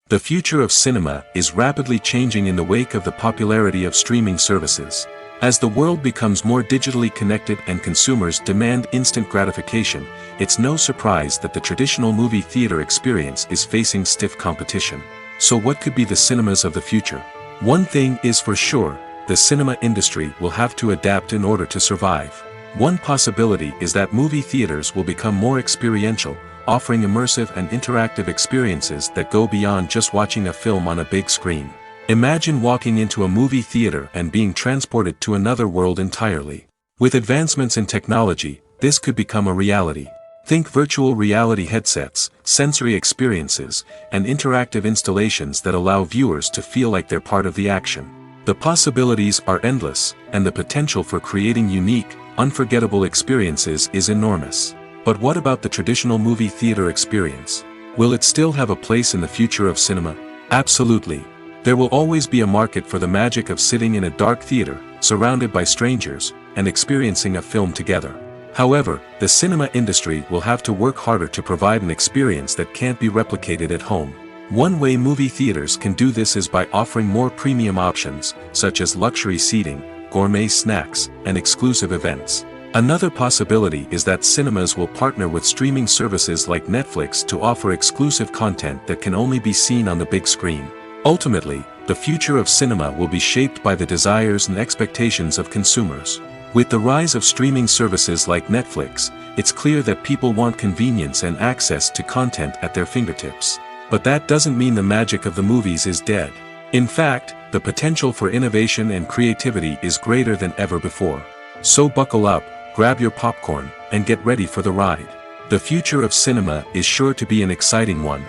The future of cinema is rapidly changing in the wake of the popularity of streaming services. As the world becomes more digitally connected and consumers demand instant gratification, it's no surprise that the traditional movie theater experience is facing stiff competition. So what could be the cinemas of the future? One thing is for sure, the cinema industry will have to adapt in order to survive. One possibility is that movie theaters will become more experiential, offering immersive and interactive experiences that go beyond just watching a film on a big screen. Imagine walking into a movie theater and being transported to another world entirely. With advancements in technology, this could become a reality. Think virtual reality headsets, sensory experiences, and interactive installations that allow viewers to feel like they're part of the action. The possibilities are endless, and the potential for creating unique, unforgettable experiences is enormous. But what about the traditional movie theater experience? Will it still have a place in the future of cinema? Absolutely. There will always be a market for the magic of sitting in a dark theater, surrounded by strangers, and experiencing a film together. However, the cinema industry will have to work harder to provide an experience that can't be replicated at home. One way movie theaters can do this is by offering more premium options, such as luxury seating, gourmet snacks, and exclusive events. Another possibility is that cinemas will partner with streaming services like Netflix to offer exclusive content that can only be seen on the big screen. Ultimately, the future of cinema will be shaped by the desires and expectations of consumers. With the rise of streaming services like Netflix, it's clear that people want convenience and access to content at their fingertips. But that doesn't mean the magic of the movies is dead. In fact, the potential for innovation and creativity is greater than ever before. So buckle up, grab your popcorn, and get ready for the ride. The future of cinema is sure to be an exciting one.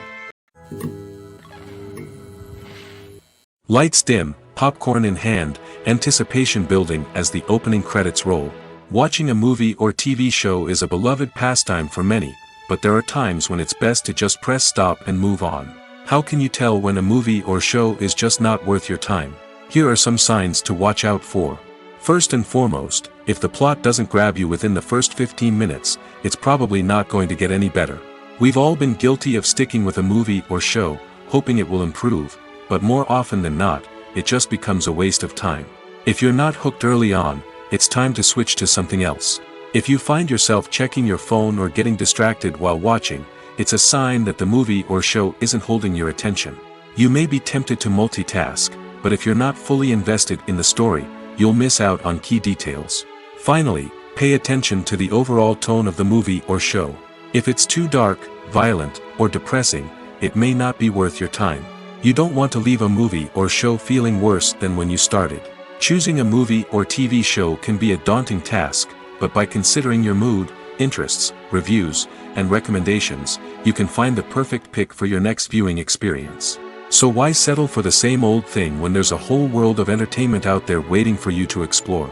Lights dim, popcorn in hand, anticipation building as the opening credits roll. Watching a movie or TV show is a beloved pastime for many, but there are times when it's best to just press stop and move on. How can you tell when a movie or show is just not worth your time? Here are some signs to watch out for. First and foremost, if the plot doesn't grab you within the first 15 minutes, it's probably not going to get any better. We've all been guilty of sticking with a movie or show, hoping it will improve, but more often than not, it just becomes a waste of time. If you're not hooked early on, it's time to switch to something else. If you find yourself checking your phone or getting distracted while watching, it's a sign that the movie or show isn't holding your attention. You may be tempted to multitask, but if you're not fully invested in the story, you'll miss out on key details. Finally, pay attention to the overall tone of the movie or show. If it's too dark, violent, or depressing, it may not be worth your time. You don't want to leave a movie or show feeling worse than when you started. Choosing a movie or TV show can be a daunting task, but by considering your mood, interests, reviews, and recommendations, you can find the perfect pick for your next viewing experience. So why settle for the same old thing when there's a whole world of entertainment out there waiting for you to explore?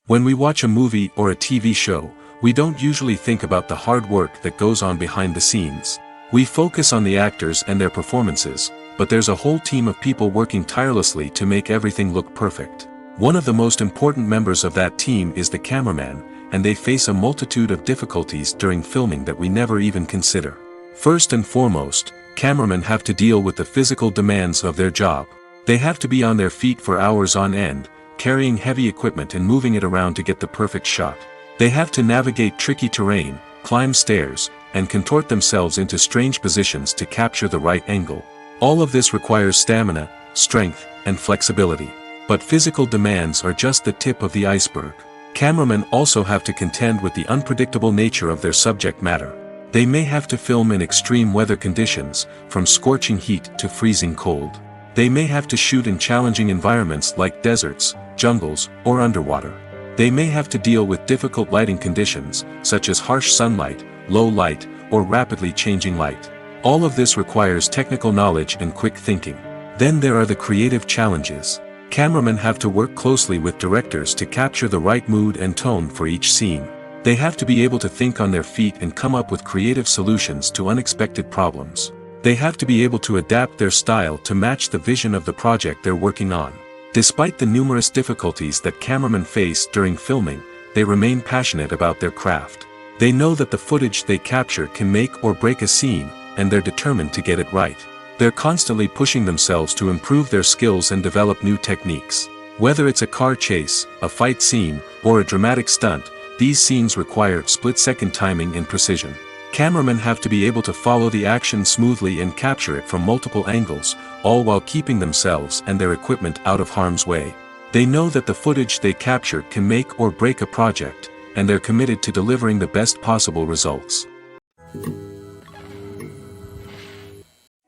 When we watch a movie or a TV show, we don't usually think about the hard work that goes on behind the scenes. We focus on the actors and their performances, but there's a whole team of people working tirelessly to make everything look perfect. One of the most important members of that team is the cameraman, and they face a multitude of difficulties during filming that we never even consider. First and foremost, cameramen have to deal with the physical demands of their job. They have to be on their feet for hours on end, carrying heavy equipment and moving it around to get the perfect shot. They have to navigate tricky terrain, climb stairs, and contort themselves into strange positions to capture the right angle. All of this requires stamina, strength, and flexibility. But physical demands are just the tip of the iceberg. Cameramen also have to contend with the unpredictable nature of their subject matter. They may have to film in extreme weather conditions, from scorching heat to freezing cold. They may have to shoot in challenging environments like deserts, jungles, or underwater. They may have to deal with difficult lighting conditions, such as harsh sunlight, low light, or rapidly changing light. All of this requires technical knowledge and quick thinking. Then there are the creative challenges. Cameramen have to work closely with directors to capture the right mood and tone for each scene. They have to be able to think on their feet and come up with creative solutions to unexpected problems. They have to be able to adapt their style to match the vision of the project they're working on. Despite the numerous difficulties that cameramen face during filming, they remain passionate about their craft. They know that the footage they capture can make or break a scene, and they're determined to get it right. They're constantly pushing themselves to improve their skills and develop new techniques. Whether it's a car chase, a fight scene, or a dramatic stunt, these scenes require split-second timing and precision. Cameramen have to be able to follow the action smoothly and capture it from multiple angles, all while keeping themselves and their equipment out of harm's way. They know that the footage they capture can make or break a project, and they're committed to delivering the best possible results.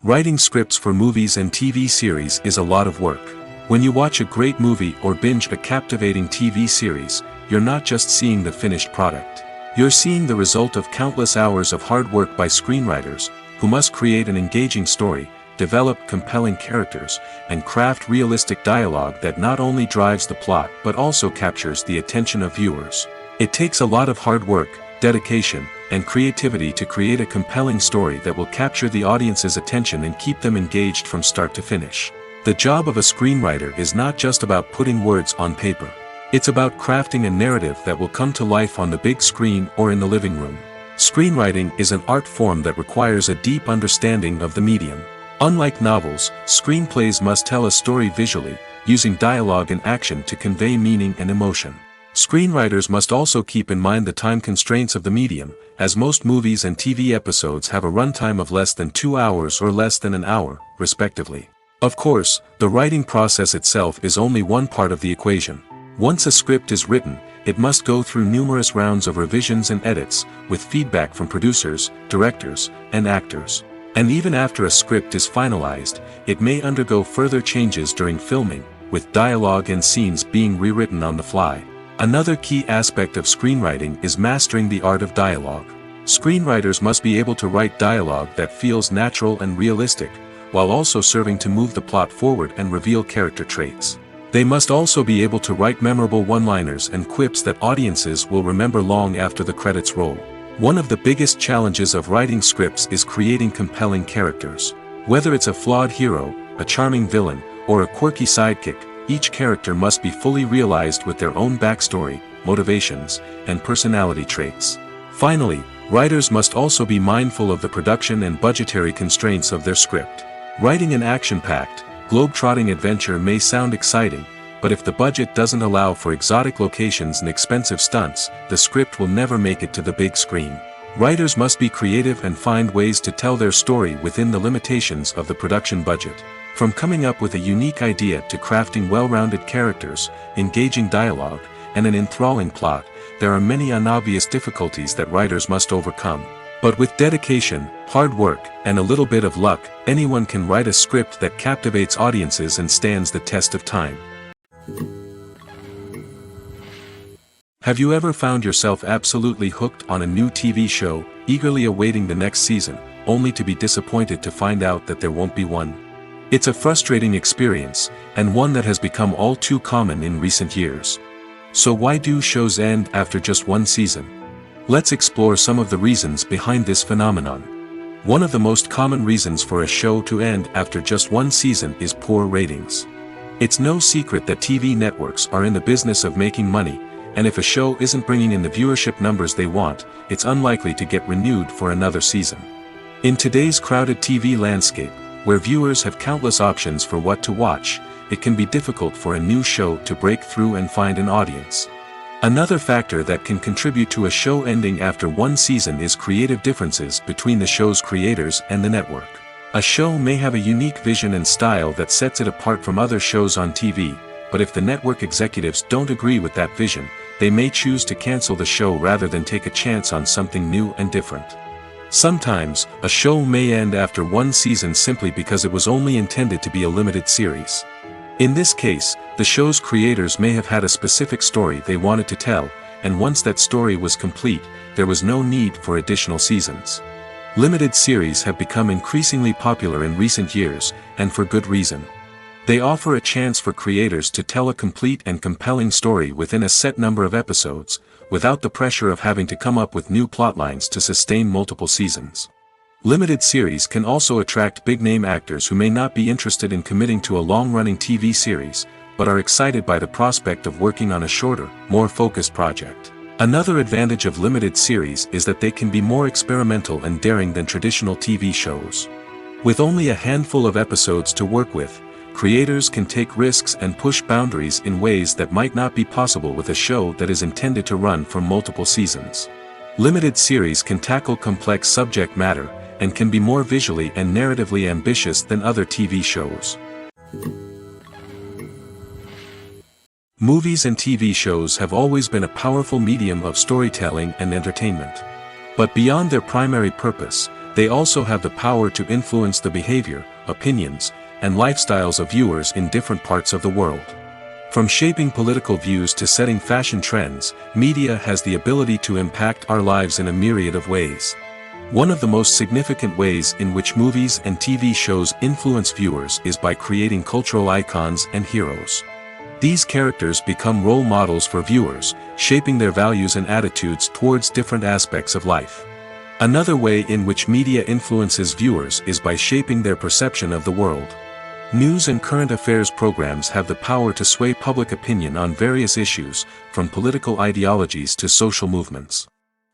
Writing scripts for movies and TV series is a lot of work. When you watch a great movie or binge a captivating TV series, you're not just seeing the finished product. You're seeing the result of countless hours of hard work by screenwriters, who must create an engaging story, develop compelling characters, and craft realistic dialogue that not only drives the plot but also captures the attention of viewers. It takes a lot of hard work, dedication, and creativity to create a compelling story that will capture the audience's attention and keep them engaged from start to finish. The job of a screenwriter is not just about putting words on paper. It's about crafting a narrative that will come to life on the big screen or in the living room. Screenwriting is an art form that requires a deep understanding of the medium. Unlike novels, screenplays must tell a story visually, using dialogue and action to convey meaning and emotion. Screenwriters must also keep in mind the time constraints of the medium, as most movies and TV episodes have a runtime of less than 2 hours or less than an hour, respectively. Of course, the writing process itself is only one part of the equation. Once a script is written, it must go through numerous rounds of revisions and edits, with feedback from producers, directors, and actors. And even after a script is finalized, it may undergo further changes during filming, with dialogue and scenes being rewritten on the fly. Another key aspect of screenwriting is mastering the art of dialogue. Screenwriters must be able to write dialogue that feels natural and realistic, while also serving to move the plot forward and reveal character traits. They must also be able to write memorable one-liners and quips that audiences will remember long after the credits roll. One of the biggest challenges of writing scripts is creating compelling characters. Whether it's a flawed hero, a charming villain, or a quirky sidekick, each character must be fully realized with their own backstory, motivations, and personality traits. Finally, writers must also be mindful of the production and budgetary constraints of their script. Writing an action-packed, globe-trotting adventure may sound exciting, but if the budget doesn't allow for exotic locations and expensive stunts, the script will never make it to the big screen. Writers must be creative and find ways to tell their story within the limitations of the production budget. From coming up with a unique idea to crafting well-rounded characters, engaging dialogue, and an enthralling plot, there are many unobvious difficulties that writers must overcome. But with dedication, hard work, and a little bit of luck, anyone can write a script that captivates audiences and stands the test of time. Have you ever found yourself absolutely hooked on a new TV show, eagerly awaiting the next season, only to be disappointed to find out that there won't be one? It's a frustrating experience, and one that has become all too common in recent years. So why do shows end after just one season? Let's explore some of the reasons behind this phenomenon. One of the most common reasons for a show to end after just one season is poor ratings. It's no secret that TV networks are in the business of making money, and if a show isn't bringing in the viewership numbers they want, it's unlikely to get renewed for another season. In today's crowded TV landscape, where viewers have countless options for what to watch, it can be difficult for a new show to break through and find an audience. Another factor that can contribute to a show ending after one season is creative differences between the show's creators and the network. A show may have a unique vision and style that sets it apart from other shows on TV, but if the network executives don't agree with that vision, they may choose to cancel the show rather than take a chance on something new and different. Sometimes, a show may end after one season simply because it was only intended to be a limited series. In this case, the show's creators may have had a specific story they wanted to tell, and once that story was complete, there was no need for additional seasons. Limited series have become increasingly popular in recent years, and for good reason. They offer a chance for creators to tell a complete and compelling story within a set number of episodes, without the pressure of having to come up with new plotlines to sustain multiple seasons. Limited series can also attract big-name actors who may not be interested in committing to a long-running TV series, but are excited by the prospect of working on a shorter, more focused project. Another advantage of limited series is that they can be more experimental and daring than traditional TV shows. With only a handful of episodes to work with, creators can take risks and push boundaries in ways that might not be possible with a show that is intended to run for multiple seasons. Limited series can tackle complex subject matter, and can be more visually and narratively ambitious than other TV shows. Movies and TV shows have always been a powerful medium of storytelling and entertainment. But beyond their primary purpose, they also have the power to influence the behavior, opinions, and lifestyles of viewers in different parts of the world. From shaping political views to setting fashion trends, media has the ability to impact our lives in a myriad of ways. One of the most significant ways in which movies and TV shows influence viewers is by creating cultural icons and heroes. These characters become role models for viewers, shaping their values and attitudes towards different aspects of life. Another way in which media influences viewers is by shaping their perception of the world. News and current affairs programs have the power to sway public opinion on various issues, from political ideologies to social movements.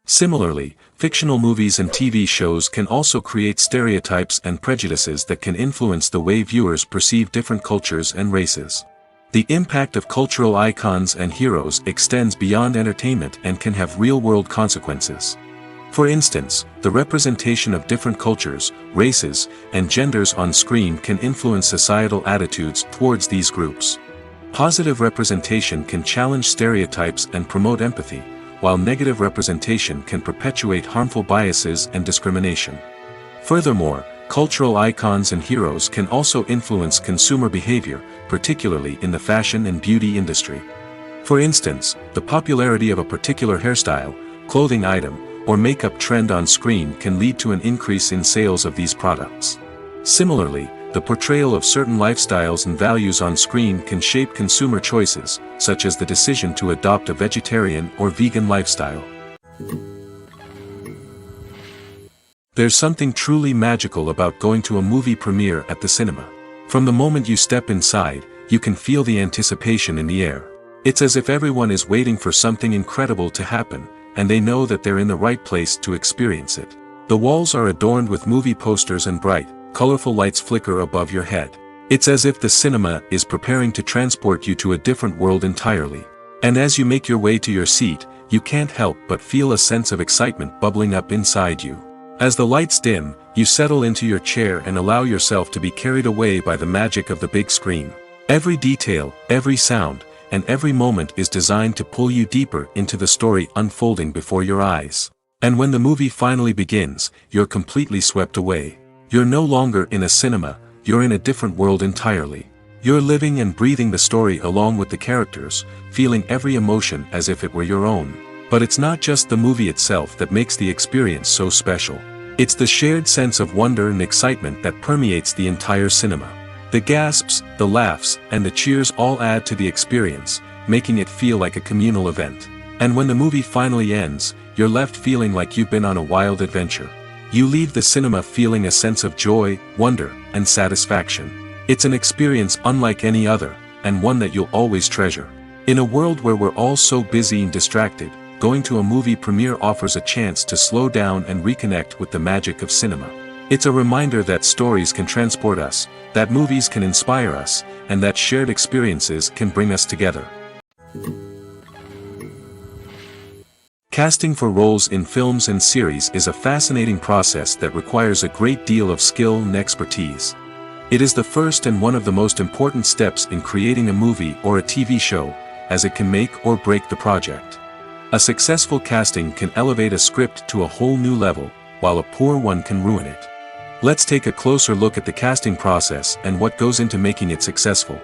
Similarly, fictional movies and TV shows can also create stereotypes and prejudices that can influence the way viewers perceive different cultures and races. The impact of cultural icons and heroes extends beyond entertainment and can have real-world consequences. For instance, the representation of different cultures, races, and genders on screen can influence societal attitudes towards these groups. Positive representation can challenge stereotypes and promote empathy, while negative representation can perpetuate harmful biases and discrimination. Furthermore, cultural icons and heroes can also influence consumer behavior, particularly in the fashion and beauty industry. For instance, the popularity of a particular hairstyle, clothing item, or makeup trend on screen can lead to an increase in sales of these products. Similarly, the portrayal of certain lifestyles and values on screen can shape consumer choices, such as the decision to adopt a vegetarian or vegan lifestyle. There's something truly magical about going to a movie premiere at the cinema. From the moment you step inside, you can feel the anticipation in the air. It's as if everyone is waiting for something incredible to happen, and they know that they're in the right place to experience it. The walls are adorned with movie posters and bright, colorful lights flicker above your head. It's as if the cinema is preparing to transport you to a different world entirely. And as you make your way to your seat, you can't help but feel a sense of excitement bubbling up inside you. As the lights dim, you settle into your chair and allow yourself to be carried away by the magic of the big screen. Every detail, every sound, and every moment is designed to pull you deeper into the story unfolding before your eyes. And when the movie finally begins, you're completely swept away. You're no longer in a cinema, you're in a different world entirely. You're living and breathing the story along with the characters, feeling every emotion as if it were your own. But it's not just the movie itself that makes the experience so special. It's the shared sense of wonder and excitement that permeates the entire cinema. The gasps, the laughs, and the cheers all add to the experience, making it feel like a communal event. And when the movie finally ends, you're left feeling like you've been on a wild adventure. You leave the cinema feeling a sense of joy, wonder, and satisfaction. It's an experience unlike any other, and one that you'll always treasure. In a world where we're all so busy and distracted, going to a movie premiere offers a chance to slow down and reconnect with the magic of cinema. It's a reminder that stories can transport us, that movies can inspire us, and that shared experiences can bring us together. Casting for roles in films and series is a fascinating process that requires a great deal of skill and expertise. It is the first and one of the most important steps in creating a movie or a TV show, as it can make or break the project. A successful casting can elevate a script to a whole new level, while a poor one can ruin it. Let's take a closer look at the casting process and what goes into making it successful.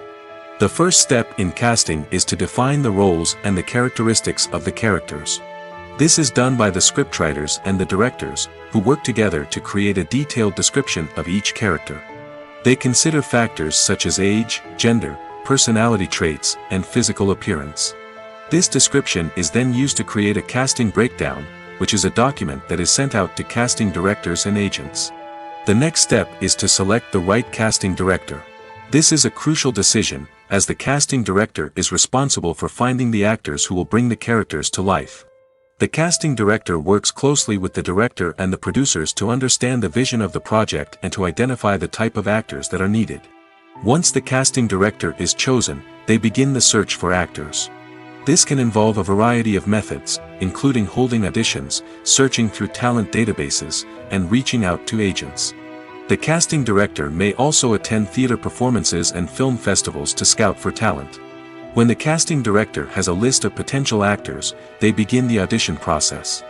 The first step in casting is to define the roles and the characteristics of the characters. This is done by the scriptwriters and the directors, who work together to create a detailed description of each character. They consider factors such as age, gender, personality traits, and physical appearance. This description is then used to create a casting breakdown, which is a document that is sent out to casting directors and agents. The next step is to select the right casting director. This is a crucial decision, as the casting director is responsible for finding the actors who will bring the characters to life. The casting director works closely with the director and the producers to understand the vision of the project and to identify the type of actors that are needed. Once the casting director is chosen, they begin the search for actors. This can involve a variety of methods, including holding auditions, searching through talent databases, and reaching out to agents. The casting director may also attend theater performances and film festivals to scout for talent. When the casting director has a list of potential actors, they begin the audition process.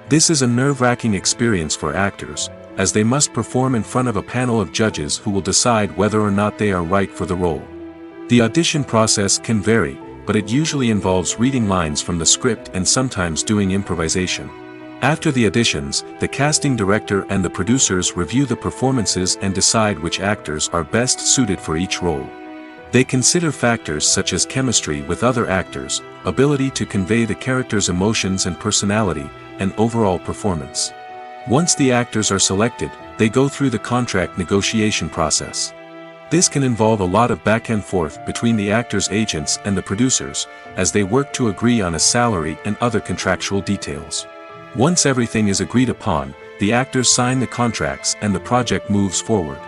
This is a nerve-wracking experience for actors, as they must perform in front of a panel of judges who will decide whether or not they are right for the role. The audition process can vary, but it usually involves reading lines from the script and sometimes doing improvisation. After the auditions, the casting director and the producers review the performances and decide which actors are best suited for each role. They consider factors such as chemistry with other actors, ability to convey the character's emotions and personality, and overall performance. Once the actors are selected, they go through the contract negotiation process. This can involve a lot of back and forth between the actors' agents and the producers, as they work to agree on a salary and other contractual details. Once everything is agreed upon, the actors sign the contracts and the project moves forward.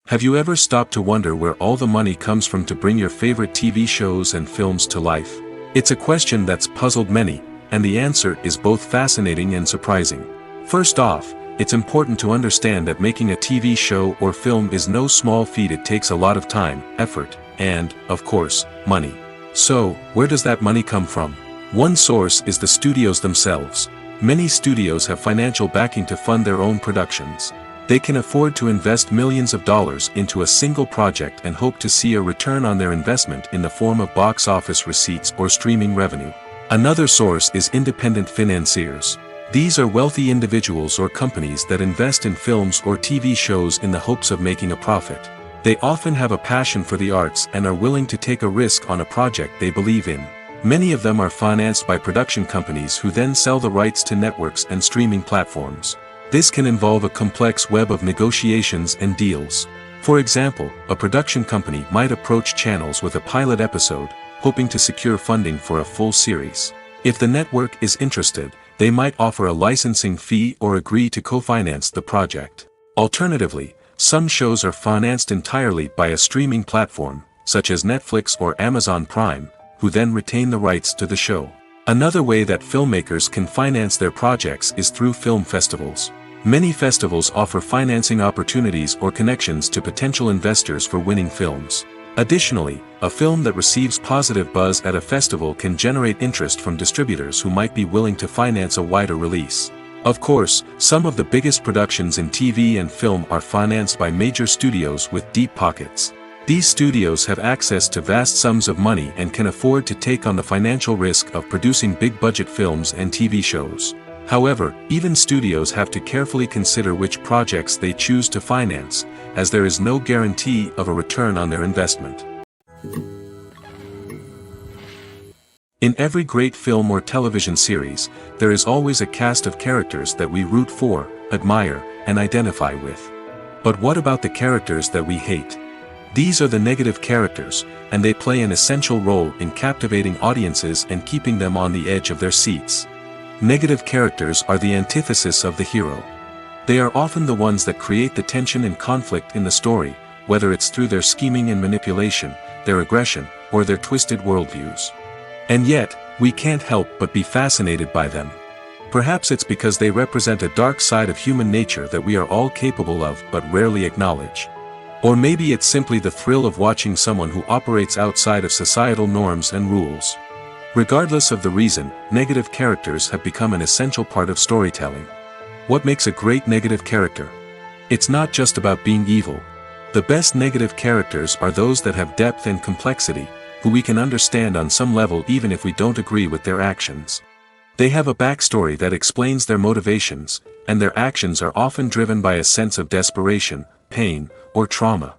Have you ever stopped to wonder where all the money comes from to bring your favorite TV shows and films to life? It's a question that's puzzled many, and the answer is both fascinating and surprising. First off, it's important to understand that making a TV show or film is no small feat. It takes a lot of time, effort, and, of course, money. So, where does that money come from? One source is the studios themselves. Many studios have financial backing to fund their own productions. They can afford to invest millions of dollars into a single project and hope to see a return on their investment in the form of box office receipts or streaming revenue. Another source is independent financiers. These are wealthy individuals or companies that invest in films or TV shows in the hopes of making a profit. They often have a passion for the arts and are willing to take a risk on a project they believe in. Many of them are financed by production companies who then sell the rights to networks and streaming platforms. This can involve a complex web of negotiations and deals. For example, a production company might approach channels with a pilot episode, hoping to secure funding for a full series. If the network is interested, they might offer a licensing fee or agree to co-finance the project. Alternatively, some shows are financed entirely by a streaming platform, such as Netflix or Amazon Prime, who then retain the rights to the show. Another way that filmmakers can finance their projects is through film festivals. Many festivals offer financing opportunities or connections to potential investors for winning films. Additionally, a film that receives positive buzz at a festival can generate interest from distributors who might be willing to finance a wider release. Of course, some of the biggest productions in TV and film are financed by major studios with deep pockets. These studios have access to vast sums of money and can afford to take on the financial risk of producing big-budget films and TV shows. However, even studios have to carefully consider which projects they choose to finance, as there is no guarantee of a return on their investment. In every great film or television series, there is always a cast of characters that we root for, admire, and identify with. But what about the characters that we hate? These are the negative characters, and they play an essential role in captivating audiences and keeping them on the edge of their seats. Negative characters are the antithesis of the hero. They are often the ones that create the tension and conflict in the story, whether it's through their scheming and manipulation, their aggression, or their twisted worldviews. And yet, we can't help but be fascinated by them. Perhaps it's because they represent a dark side of human nature that we are all capable of but rarely acknowledge. Or maybe it's simply the thrill of watching someone who operates outside of societal norms and rules. Regardless of the reason, negative characters have become an essential part of storytelling. What makes a great negative character? It's not just about being evil. The best negative characters are those that have depth and complexity, who we can understand on some level even if we don't agree with their actions. They have a backstory that explains their motivations, and their actions are often driven by a sense of desperation, pain, or trauma.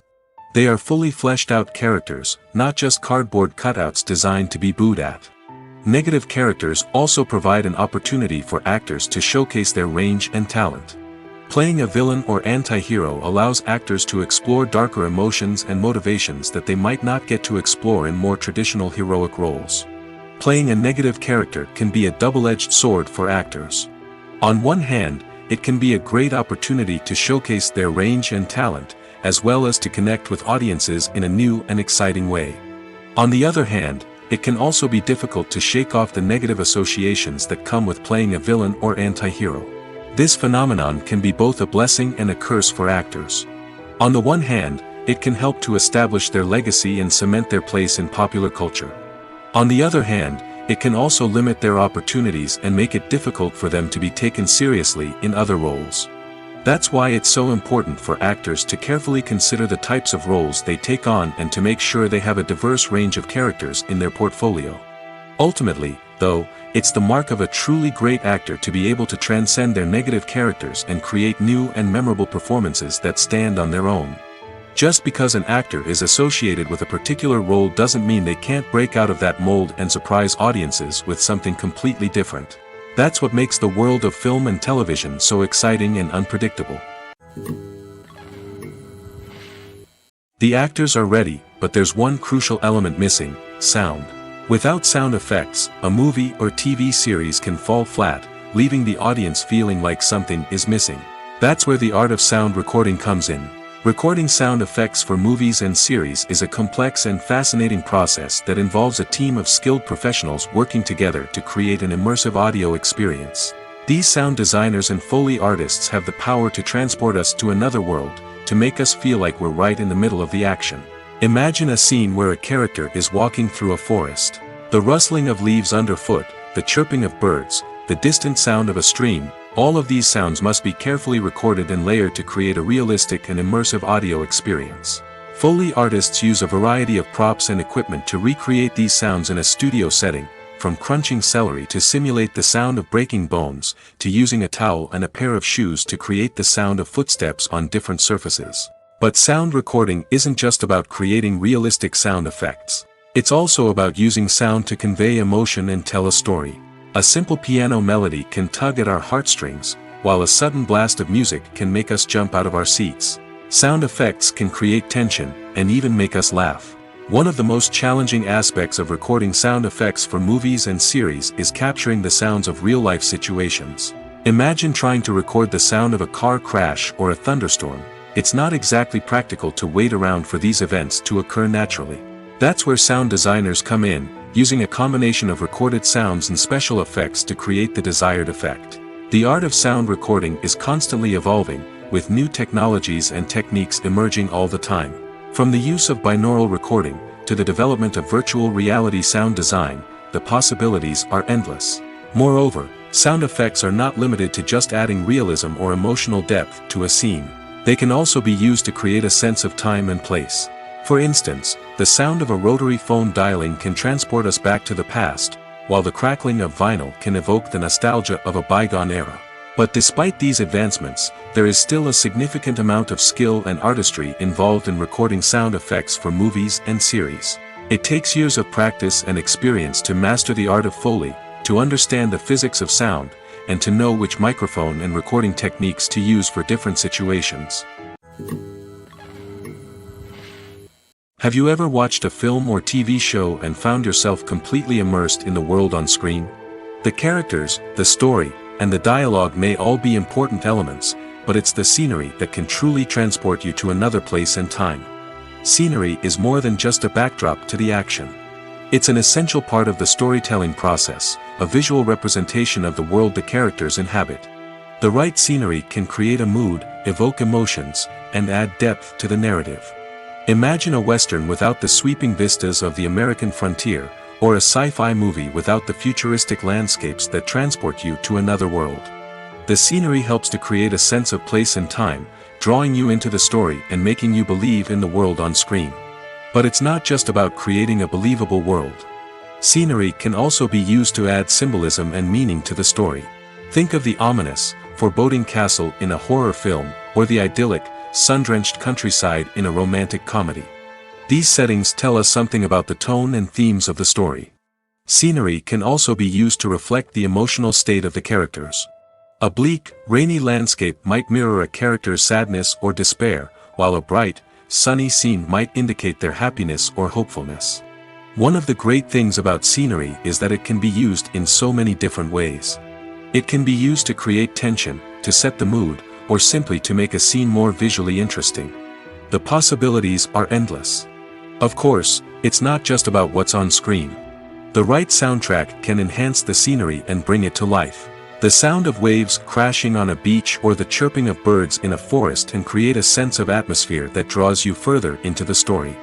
They are fully fleshed out characters, not just cardboard cutouts designed to be booed at. Negative characters also provide an opportunity for actors to showcase their range and talent. Playing a villain or anti-hero allows actors to explore darker emotions and motivations that they might not get to explore in more traditional heroic roles. Playing a negative character can be a double-edged sword for actors. On one hand, it can be a great opportunity to showcase their range and talent, as well as to connect with audiences in a new and exciting way. On the other hand, it can also be difficult to shake off the negative associations that come with playing a villain or anti-hero. This phenomenon can be both a blessing and a curse for actors. On the one hand, it can help to establish their legacy and cement their place in popular culture. On the other hand, it can also limit their opportunities and make it difficult for them to be taken seriously in other roles. That's why it's so important for actors to carefully consider the types of roles they take on and to make sure they have a diverse range of characters in their portfolio. Ultimately, though, it's the mark of a truly great actor to be able to transcend their negative characters and create new and memorable performances that stand on their own. Just because an actor is associated with a particular role doesn't mean they can't break out of that mold and surprise audiences with something completely different. That's what makes the world of film and television so exciting and unpredictable. The actors are ready, but there's one crucial element missing: sound. Without sound effects, a movie or TV series can fall flat, leaving the audience feeling like something is missing. That's where the art of sound recording comes in. Recording sound effects for movies and series is a complex and fascinating process that involves a team of skilled professionals working together to create an immersive audio experience. These sound designers and Foley artists have the power to transport us to another world, to make us feel like we're right in the middle of the action. Imagine a scene where a character is walking through a forest. The rustling of leaves underfoot, the chirping of birds, the distant sound of a stream, all of these sounds must be carefully recorded and layered to create a realistic and immersive audio experience. Foley artists use a variety of props and equipment to recreate these sounds in a studio setting, from crunching celery to simulate the sound of breaking bones, to using a towel and a pair of shoes to create the sound of footsteps on different surfaces. But sound recording isn't just about creating realistic sound effects. It's also about using sound to convey emotion and tell a story. A simple piano melody can tug at our heartstrings, while a sudden blast of music can make us jump out of our seats. Sound effects can create tension, and even make us laugh. One of the most challenging aspects of recording sound effects for movies and series is capturing the sounds of real-life situations. Imagine trying to record the sound of a car crash or a thunderstorm. It's not exactly practical to wait around for these events to occur naturally. That's where sound designers come in, using a combination of recorded sounds and special effects to create the desired effect. The art of sound recording is constantly evolving, with new technologies and techniques emerging all the time. From the use of binaural recording, to the development of virtual reality sound design, the possibilities are endless. Moreover, sound effects are not limited to just adding realism or emotional depth to a scene. They can also be used to create a sense of time and place. For instance, the sound of a rotary phone dialing can transport us back to the past, while the crackling of vinyl can evoke the nostalgia of a bygone era. But despite these advancements, there is still a significant amount of skill and artistry involved in recording sound effects for movies and series. It takes years of practice and experience to master the art of Foley, to understand the physics of sound, and to know which microphone and recording techniques to use for different situations. Have you ever watched a film or TV show and found yourself completely immersed in the world on screen? The characters, the story, and the dialogue may all be important elements, but it's the scenery that can truly transport you to another place and time. Scenery is more than just a backdrop to the action. It's an essential part of the storytelling process, a visual representation of the world the characters inhabit. The right scenery can create a mood, evoke emotions, and add depth to the narrative. Imagine a Western without the sweeping vistas of the American frontier, or a sci-fi movie without the futuristic landscapes that transport you to another world. The scenery helps to create a sense of place and time, drawing you into the story and making you believe in the world on screen. But it's not just about creating a believable world. Scenery can also be used to add symbolism and meaning to the story. Think of the ominous, foreboding castle in a horror film, or the idyllic, sun-drenched countryside in a romantic comedy. These settings tell us something about the tone and themes of the story. Scenery can also be used to reflect the emotional state of the characters. A bleak, rainy landscape might mirror a character's sadness or despair, while a bright, sunny scene might indicate their happiness or hopefulness. One of the great things about scenery is that it can be used in so many different ways. It can be used to create tension, to set the mood, or simply to make a scene more visually interesting. The possibilities are endless. Of course, it's not just about what's on screen. The right soundtrack can enhance the scenery and bring it to life. The sound of waves crashing on a beach or the chirping of birds in a forest can create a sense of atmosphere that draws you further into the story.